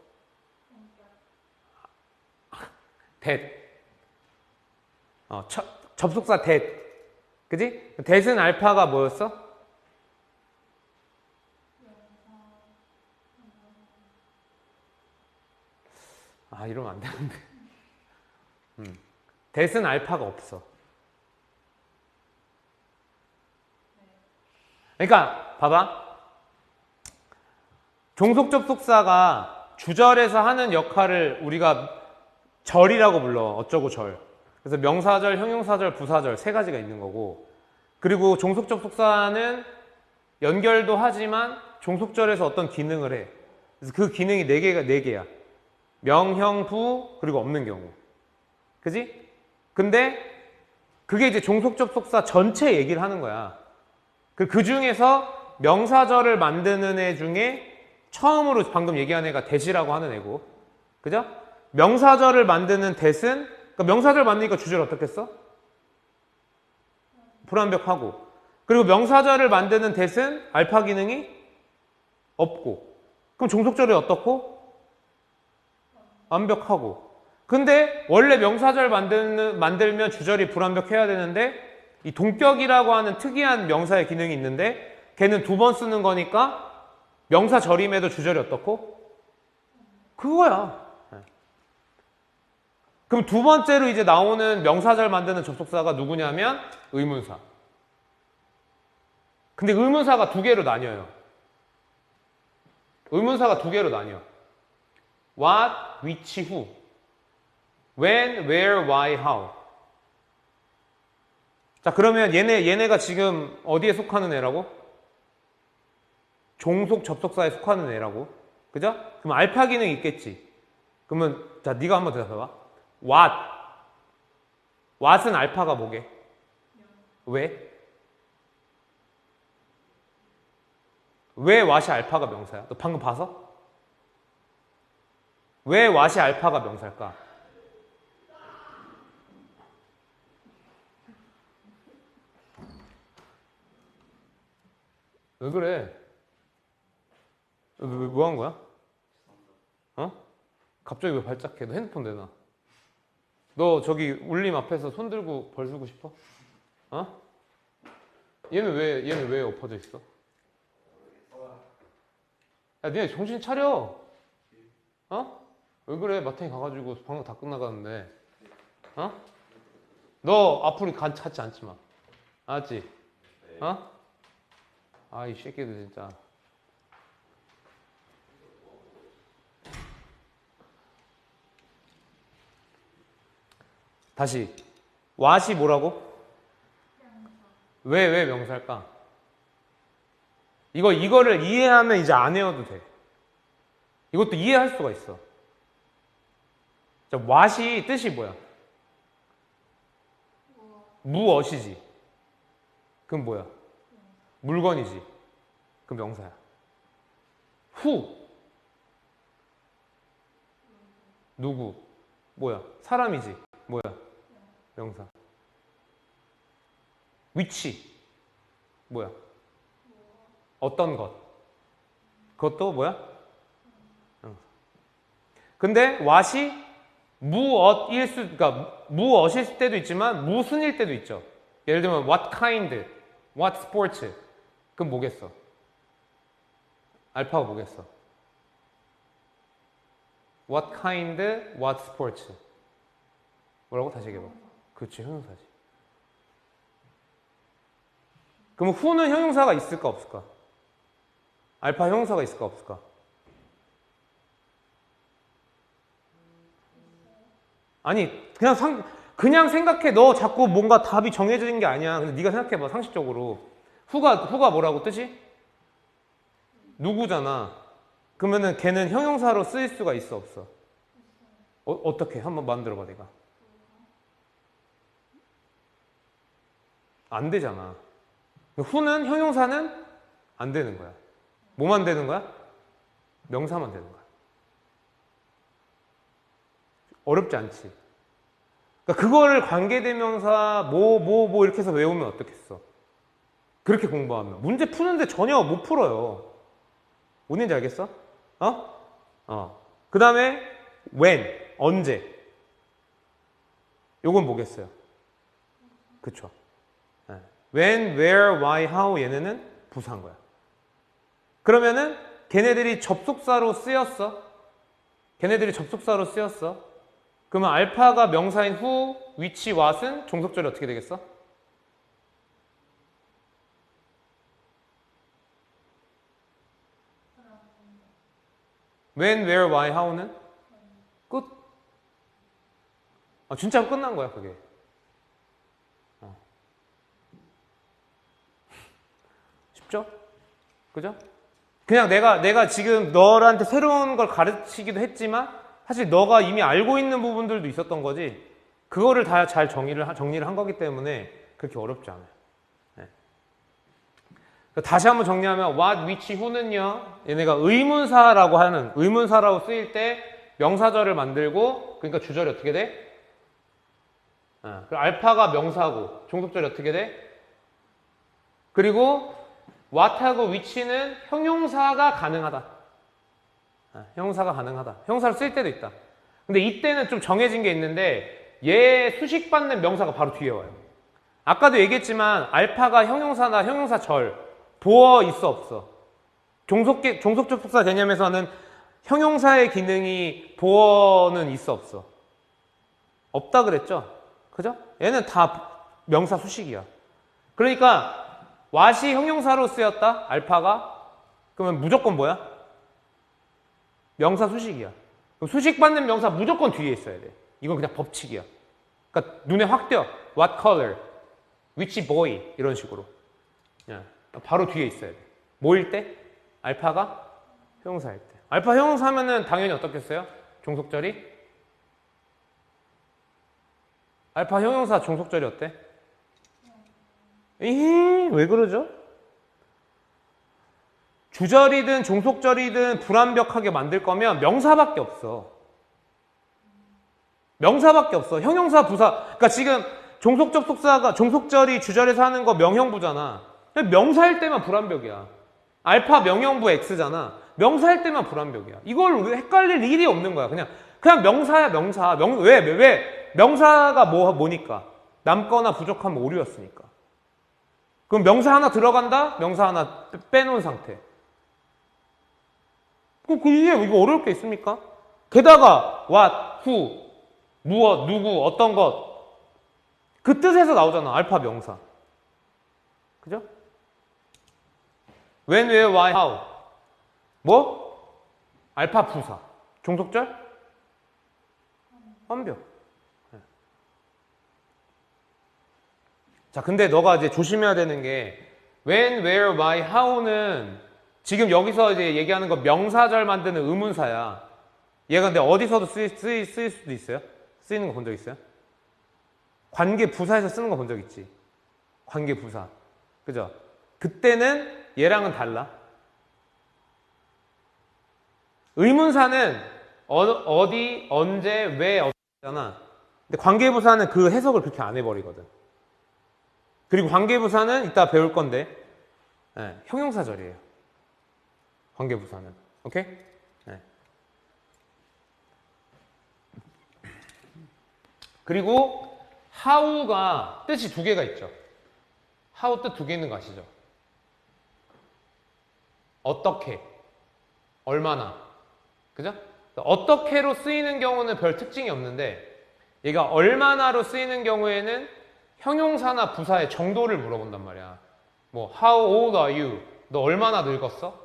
S1: that. 접속사 that. 그지? that은 알파가 뭐였어? 이러면 안 되는데. that은 알파가 없어. 그러니까 봐봐. 종속 접속사가 주절에서 하는 역할을 우리가 절이라고 불러. 어쩌고 절. 그래서 명사절, 형용사절, 부사절 세 가지가 있는 거고, 그리고 종속접속사는 연결도 하지만 종속절에서 어떤 기능을 해. 그래서 그 기능이 네 개야. 명, 형, 부, 그리고 없는 경우. 그지? 근데 그게 이제 종속접속사 전체 얘기를 하는 거야. 그 중에서 명사절을 만드는 애 중에 처음으로 방금 얘기한 애가 대시라고 하는 애고, 그죠? 명사절을 만드는 대신, 그러니까 명사절 만드니까 주절 어떻게 써? 불완벽하고. 그리고 명사절을 만드는 대신 알파 기능이 없고. 그럼 종속절이 어떻고? 완벽하고. 근데 원래 명사절 만들면 주절이 불완벽해야 되는데 이 동격이라고 하는 특이한 명사의 기능이 있는데 걔는 두 번 쓰는 거니까 명사절임에도 주절이 어떻고? 그거야. 그럼 두 번째로 이제 나오는 명사절 만드는 접속사가 누구냐면 의문사. 근데 의문사가 두 개로 나뉘어요. 의문사가 두 개로 나뉘어. What, which, who. When, where, why, how. 자, 그러면 얘네가 지금 어디에 속하는 애라고? 종속 접속사에 속하는 애라고. 그죠? 그럼 알파 기능이 있겠지. 그러면 자, 네가 한번 대답해봐. What. What은 알파가 뭐게? 왜? 왜 what이 알파가 명사야? 너 방금 봐서? 왜 what이 알파가 명사일까? 왜 그래? 뭐 한 거야? 어? 갑자기 왜 발작해? 너 핸드폰 내놔. 너 저기 울림 앞에서 손 들고 벌 쓰고 싶어? 어? 얘는 왜 엎어져 있어? 야, 니네 정신 차려. 어? 왜 그래? 마탱이 가가지고 방금 다 끝나가는데. 어? 너 앞으로 같이 앉지 마. 알았지? 어? 아, 이 새끼들 진짜. 다시. what이 뭐라고? 왜 명사일까? 이거를 이해하면 이제 안 외워도 돼. 이것도 이해할 수가 있어. 자, what이 뜻이 뭐야? 무엇이지. 그럼 뭐야? 물건이지. 그럼 명사야. who. 누구. 뭐야? 사람이지. 뭐야? 명사. which. 뭐야? 어떤 것. 그것도 뭐야? 명사. 근데 what이 그러니까 무엇일 때도 있지만 무슨일 때도 있죠. 예를 들면 what kind, what sport. 그럼 뭐겠어? 알파가 뭐겠어? What kind, what sports? 뭐라고? 다시 얘기해봐. 그렇지, 형용사지. 그럼 who는 형용사가 있을까 없을까? 알파 형용사가 있을까 없을까? 아니, 그냥 생각해. 너 자꾸 뭔가 답이 정해진 게 아니야. 근데 네가 생각해봐, 상식적으로. who가 뭐라고 뜻이? 누구잖아. 그러면은 걔는 형용사로 쓰일 수가 있어 없어? 어떻게? 한번 만들어봐 내가. 안 되잖아. who는 형용사는 안 되는 거야. 뭐만 되는 거야? 명사만 되는 거야. 어렵지 않지. 그러니까 그거를 관계대명사 뭐 이렇게 해서 외우면 어떻겠어? 그렇게 공부하면 문제 푸는데 전혀 못 풀어요. 뭔지 알겠어? 그 다음에 when, 언제. 요건 뭐겠어요? 그쵸? when, where, why, how 얘네는 부사인 거야. 그러면은 걔네들이 접속사로 쓰였어. 그러면 알파가 명사인 who, which, what은 종속절이 어떻게 되겠어? when, where, why, how는? 끝. 진짜 끝난 거야 그게. 쉽죠? 그죠? 그냥 내가 지금 너한테 새로운 걸 가르치기도 했지만 사실 너가 이미 알고 있는 부분들도 있었던 거지 그거를 다 잘 정리를 한 거기 때문에 그렇게 어렵지 않아요. 네. 다시 한번 정리하면 what, which, who는요 얘네가 의문사라고 하는 의문사라고 쓰일 때 명사절을 만들고 그러니까 주절이 어떻게 돼? 알파가 명사고 종속절이 어떻게 돼? 그리고 what하고 which는 형용사가 가능하다. 형용사가 가능하다. 형용사를 쓸 때도 있다. 근데 이때는 좀 정해진 게 있는데 얘 수식받는 명사가 바로 뒤에 와요. 아까도 얘기했지만 알파가 형용사나 형용사절 보어 있어 없어? 종속적 속사 개념에서는 형용사의 기능이 보어는 있어 없어? 없다 그랬죠? 그죠? 얘는 다 명사 수식이야. 그러니까 what이 형용사로 쓰였다? 알파가? 그러면 무조건 뭐야? 명사 수식이야. 그럼 수식받는 명사 무조건 뒤에 있어야 돼. 이건 그냥 법칙이야. 그러니까 눈에 확 띄어. What color? Which boy? 이런 식으로. 바로 뒤에 있어야 돼. 뭐일 때? 알파가 형용사일 때. 알파 형용사면은 당연히 어떻겠어요? 종속절이? 알파 형용사 종속절이 어때? 에이, 왜 그러죠? 주절이든 종속절이든 불완벽하게 만들 거면 명사밖에 없어. 명사밖에 없어. 형용사, 부사. 그러니까 지금 종속적 속사가 종속절이 주절에서 하는 거 명형부잖아. 명사일 때만 불완벽이야. 알파 명형부 X잖아. 명사일 때만 불완벽이야. 이걸 헷갈릴 일이 없는 거야. 그냥 명사야, 명사. 왜? 명사가 뭐니까? 남거나 부족하면 오류였으니까. 그럼 명사 하나 들어간다? 명사 하나 빼놓은 상태. 이거 어려울 게 있습니까? 게다가 what, who, 무엇, 누구, 어떤 것. 그 뜻에서 나오잖아. 알파 명사. 그죠? when, where, why, how. 뭐? 알파 부사. 종속절? 완벽. 자, 근데 너가 이제 조심해야 되는 게 when, where, why, how는 지금 여기서 이제 얘기하는 거 명사절 만드는 의문사야. 얘가 근데 어디서도 쓰일 수도 있어요? 쓰이는 거 본 적 있어요? 관계 부사에서 쓰는 거 본 적 있지? 관계 부사. 그죠? 그때는 얘랑은 달라. 의문사는 어디, 언제, 왜, 어쩌잖아. 근데 관계 부사는 그 해석을 그렇게 안 해버리거든. 그리고 관계부사는 이따 배울 건데 형용사절이에요. 관계부사는. 오케이? 네. 그리고 how가 뜻이 두 개가 있죠. how 뜻 두 개 있는 거 아시죠? 어떻게, 얼마나. 그죠? 어떻게로 쓰이는 경우는 별 특징이 없는데 얘가 얼마나로 쓰이는 경우에는 형용사나 부사의 정도를 물어본단 말이야. 뭐 how old are you? 너 얼마나 늙었어?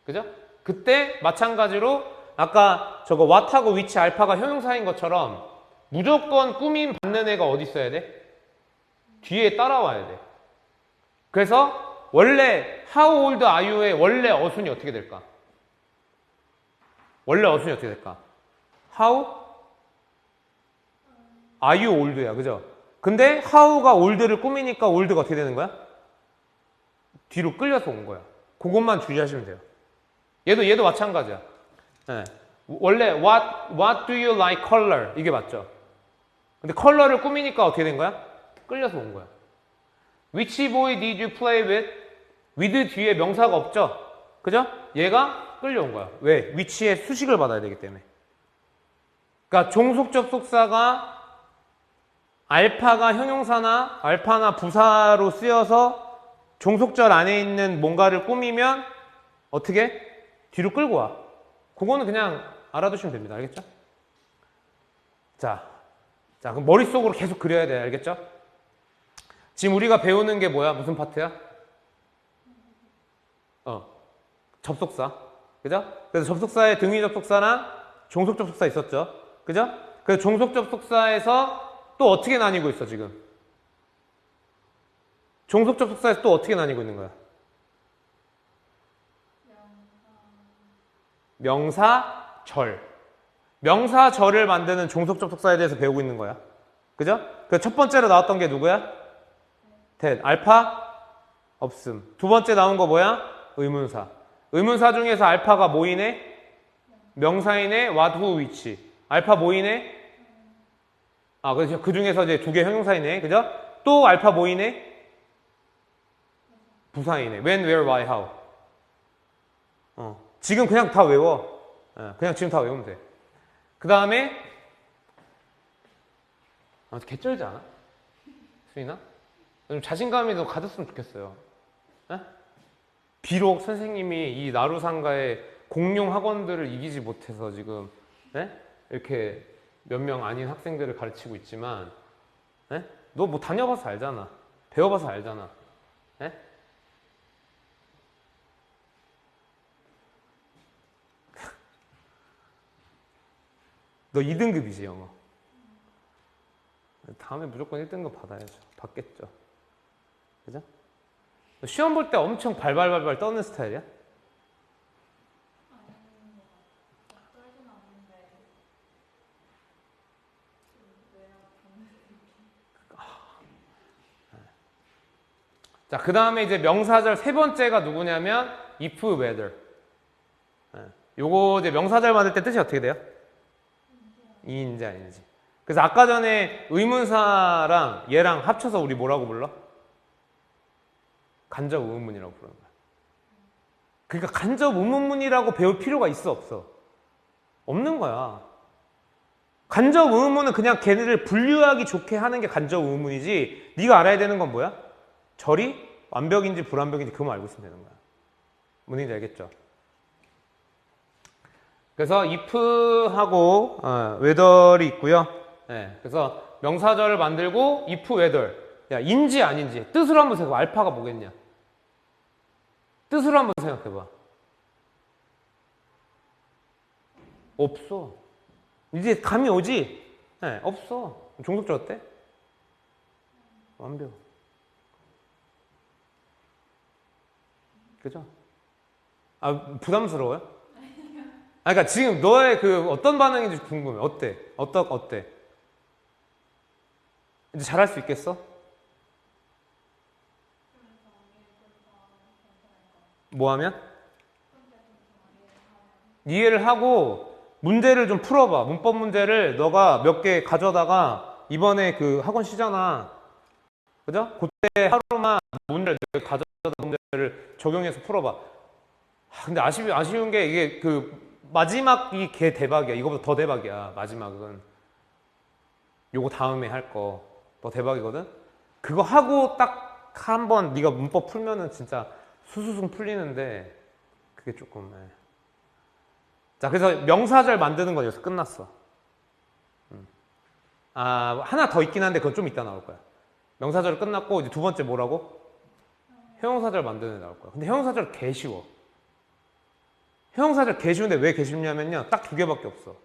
S1: 그죠? 그때 마찬가지로 아까 저거 what하고 which 알파가 형용사인 것처럼 무조건 꾸밈 받는 애가 어디 있어야 돼? 뒤에 따라와야 돼. 그래서 원래 how old are you의 원래 어순이 어떻게 될까? 원래 어순이 어떻게 될까? how are you old야. 그죠? 근데 how가 ol드를 꾸미니까 ol드가 어떻게 되는 거야? 뒤로 끌려서 온 거야. 그것만 주의하시면 돼요. 얘도 마찬가지야. 네. 원래 what do you like color 이게 맞죠? 근데 컬러를 꾸미니까 어떻게 된 거야? 끌려서 온 거야. Which boy did you play with? with 뒤에 명사가 없죠? 그죠? 얘가 끌려온 거야. 왜? which의 수식을 받아야 되기 때문에. 그러니까 종속적 속사가 알파가 형용사나 알파나 부사로 쓰여서 종속절 안에 있는 뭔가를 꾸미면 어떻게? 뒤로 끌고 와. 그거는 그냥 알아두시면 됩니다. 알겠죠? 자, 그럼 머릿속으로 계속 그려야 돼. 알겠죠? 지금 우리가 배우는 게 뭐야? 무슨 파트야? 접속사. 그죠? 그래서 접속사에 등위 접속사나 종속 접속사 있었죠? 그죠? 그래서 종속 접속사에서 또 어떻게 나뉘고 있어, 지금? 종속 접속사에서 또 어떻게 나뉘고 있는 거야? 명사, 절. 명사, 절을 만드는 종속적 속사에 대해서 배우고 있는 거야. 그죠? 그 첫 번째로 나왔던 게 누구야? that. 알파? 없음. 두 번째 나온 거 뭐야? 의문사. 의문사 중에서 알파가 뭐이네? 명사이네? what, who, which. 알파 뭐이네? 아, 그렇죠. 그 중에서 이제 두 개 형용사이네. 그죠? 또 알파 뭐이네? 부사이네. when, where, why, how. 지금 그냥 다 외워. 그냥 지금 다 외우면 돼. 그 다음에, 개쩔지 않아? 수인아? 좀 자신감이 더 가졌으면 좋겠어요. 비록 선생님이 이 나루상가의 공룡 학원들을 이기지 못해서 지금 이렇게 몇 명 아닌 학생들을 가르치고 있지만 너 뭐 다녀봐서 알잖아. 배워봐서 알잖아. 너 2등급이지 영어. 다음에 무조건 1등급 받아야죠. 받겠죠. 그죠? 시험 볼 때 엄청 발발발발 떠는 스타일이야? 자, 그 다음에 이제 명사절 세 번째가 누구냐면 if, whether. 요거 이제 명사절 만들 때 뜻이 어떻게 돼요? 이인지 아닌지. 그래서 아까 전에 의문사랑 얘랑 합쳐서 우리 뭐라고 불러? 간접 의문문이라고 부르는 거야. 그러니까 간접 의문문이라고 배울 필요가 있어, 없어? 없는 거야. 간접 의문문은 그냥 걔네를 분류하기 좋게 하는 게 간접 의문문이지. 네가 알아야 되는 건 뭐야? 절이 완벽인지 불완벽인지 그만 알고 있으면 되는 거야. 뭔지 알겠죠? 그래서 if하고 whether이 있고요. 그래서 명사절을 만들고 if, whether. 야, 인지 아닌지 뜻으로 한번 생각해봐. 알파가 뭐겠냐? 뜻으로 한번 생각해봐. 없어. 이제 감이 오지? 없어. 종속절 어때? 완벽. 그죠? 부담스러워요? 그러니까 지금 너의 그 어떤 반응인지 궁금해. 어때? 어때? 이제 잘할 수 있겠어? 뭐 하면? 이해를 하고 문제를 좀 풀어봐. 문법 문제를 너가 몇 개 가져다가 이번에 그 학원 쉬잖아. 그죠? 그때 하루만 문제를 가져다 문제를 적용해서 풀어봐. 근데 아쉬운 게 이게 그 마지막이 개 대박이야. 이거보다 더 대박이야. 마지막은. 요거 다음에 할 거. 더 대박이거든? 그거 하고 딱 한 번 네가 문법 풀면은 진짜 수수승 풀리는데 그게 조금. 자, 그래서 명사절 만드는 건 여기서 끝났어. 하나 더 있긴 한데 그건 좀 이따 나올 거야. 명사절 끝났고 이제 두 번째 뭐라고? 형용사절 만드는 애 나올 거야. 근데 형용사절 개 쉬워. 형용사절 개 쉬운데 왜 개 쉽냐면요. 딱 두 개밖에 없어.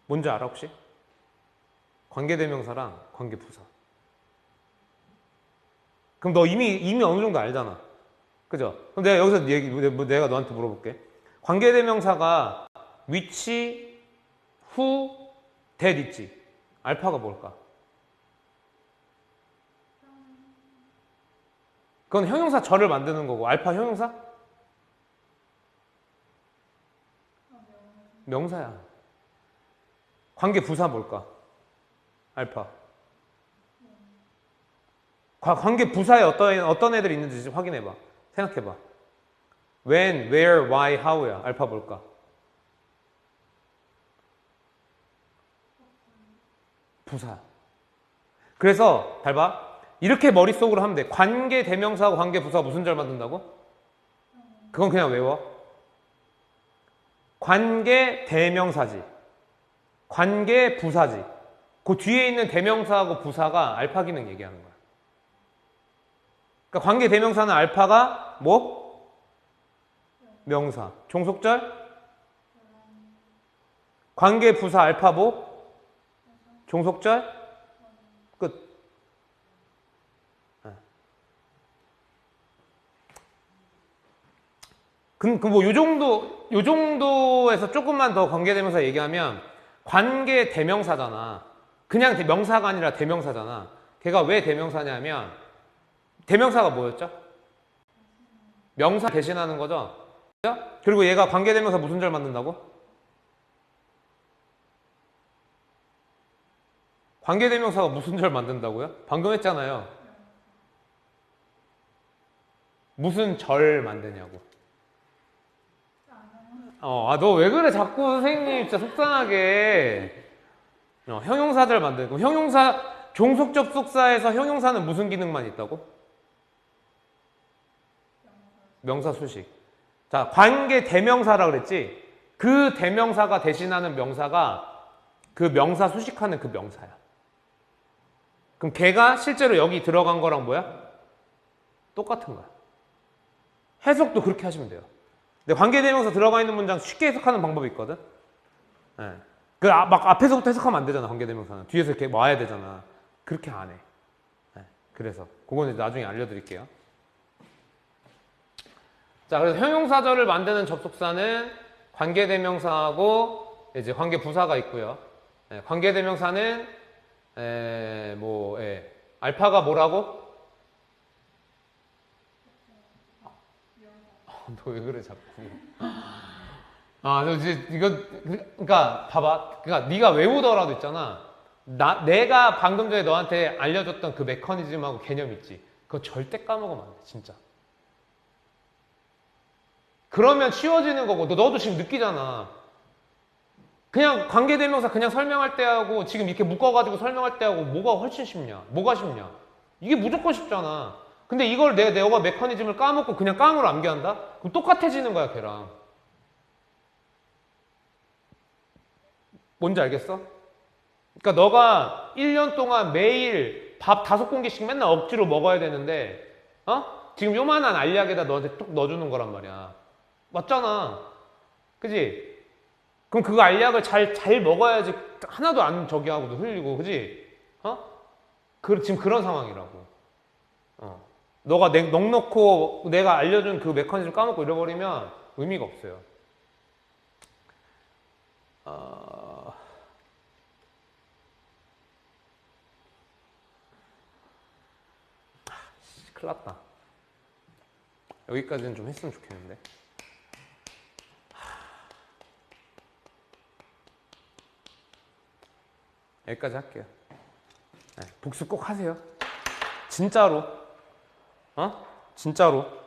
S1: 뭔지 알아 혹시? 관계대명사랑 관계부사. 그럼 너 이미 어느 정도 알잖아. 그죠? 그럼 내가 여기서 내가 너한테 물어볼게. 관계대명사가 which, who, that 있지. 알파가 뭘까? 그건 형용사 절을 만드는 거고. 알파 형용사? 명사야. 관계부사 뭘까? 알파. 관계부사에 어떤 애들이 있는지 확인해봐. 생각해봐. when, where, why, how야. 알파 뭘까? 부사. 그래서 잘 봐. 이렇게 머릿속으로 하면 돼. 관계대명사하고 관계부사가 무슨 절 만든다고? 그건 그냥 외워. 관계대명사지. 관계부사지. 그 뒤에 있는 대명사하고 부사가 알파 기능 얘기하는 거야. 그러니까 관계대명사는 알파가 뭐? 명사. 종속절? 관계부사 알파 뭐? 종속절? 끝. 뭐 요 정도에서 조금만 더 관계대명사 얘기하면 관계 대명사잖아. 그냥 명사가 아니라 대명사잖아. 걔가 왜 대명사냐면 대명사가 뭐였죠? 명사 대신하는 거죠. 그리고 얘가 관계대명사 무슨 절 만든다고? 관계대명사가 무슨 절 만든다고요? 방금 했잖아요. 무슨 절 만드냐고. 너 왜 그래? 자꾸 선생님 진짜 속상하게. 형용사절 만들고. 형용사, 종속 접속사에서 형용사는 무슨 기능만 있다고? 명사 수식. 자, 관계 대명사라 그랬지? 그 대명사가 대신하는 명사가 그 명사 수식하는 그 명사야. 그럼 걔가 실제로 여기 들어간 거랑 뭐야? 똑같은 거야. 해석도 그렇게 하시면 돼요. 근데 관계대명사 들어가 있는 문장 쉽게 해석하는 방법이 있거든? 네. 막 앞에서부터 해석하면 안 되잖아, 관계대명사는. 뒤에서 이렇게 와야 되잖아. 그렇게 안 해. 네. 그래서, 그거는 나중에 알려드릴게요. 자, 그래서 형용사절을 만드는 접속사는 관계대명사하고 이제 관계부사가 있고요. 네. 관계대명사는, 알파가 뭐라고? 너 왜 그래 자꾸? 너 이제 그러니까 봐봐. 그러니까 네가 외우더라도 있잖아. 내가 방금 전에 너한테 알려줬던 그 메커니즘하고 개념 있지. 그거 절대 까먹으면 안 돼, 진짜. 그러면 쉬워지는 거고. 너도 지금 느끼잖아. 그냥 관계대명사 그냥 설명할 때 하고 지금 이렇게 묶어가지고 설명할 때 하고 뭐가 훨씬 쉽냐? 뭐가 쉽냐? 이게 무조건 쉽잖아. 근데 이걸 내가 메커니즘을 까먹고 그냥 깡으로 암기한다? 그럼 똑같아지는 거야, 걔랑. 뭔지 알겠어? 그러니까 너가 1년 동안 매일 밥 5공기씩 맨날 억지로 먹어야 되는데, 지금 요만한 알약에다 너한테 뚝 넣어주는 거란 말이야. 맞잖아. 그지? 그럼 그 알약을 잘 먹어야지 하나도 안 저기 하고 흘리고, 그지? 지금 그런 상황이라고. 너가 넉넉고 내가 알려준 그 메커니즘 까먹고 잃어버리면 의미가 없어요. 큰일 났다. 여기까지는 좀 했으면 좋겠는데. 여기까지 할게요. 네, 복습 꼭 하세요. 진짜로. 진짜로.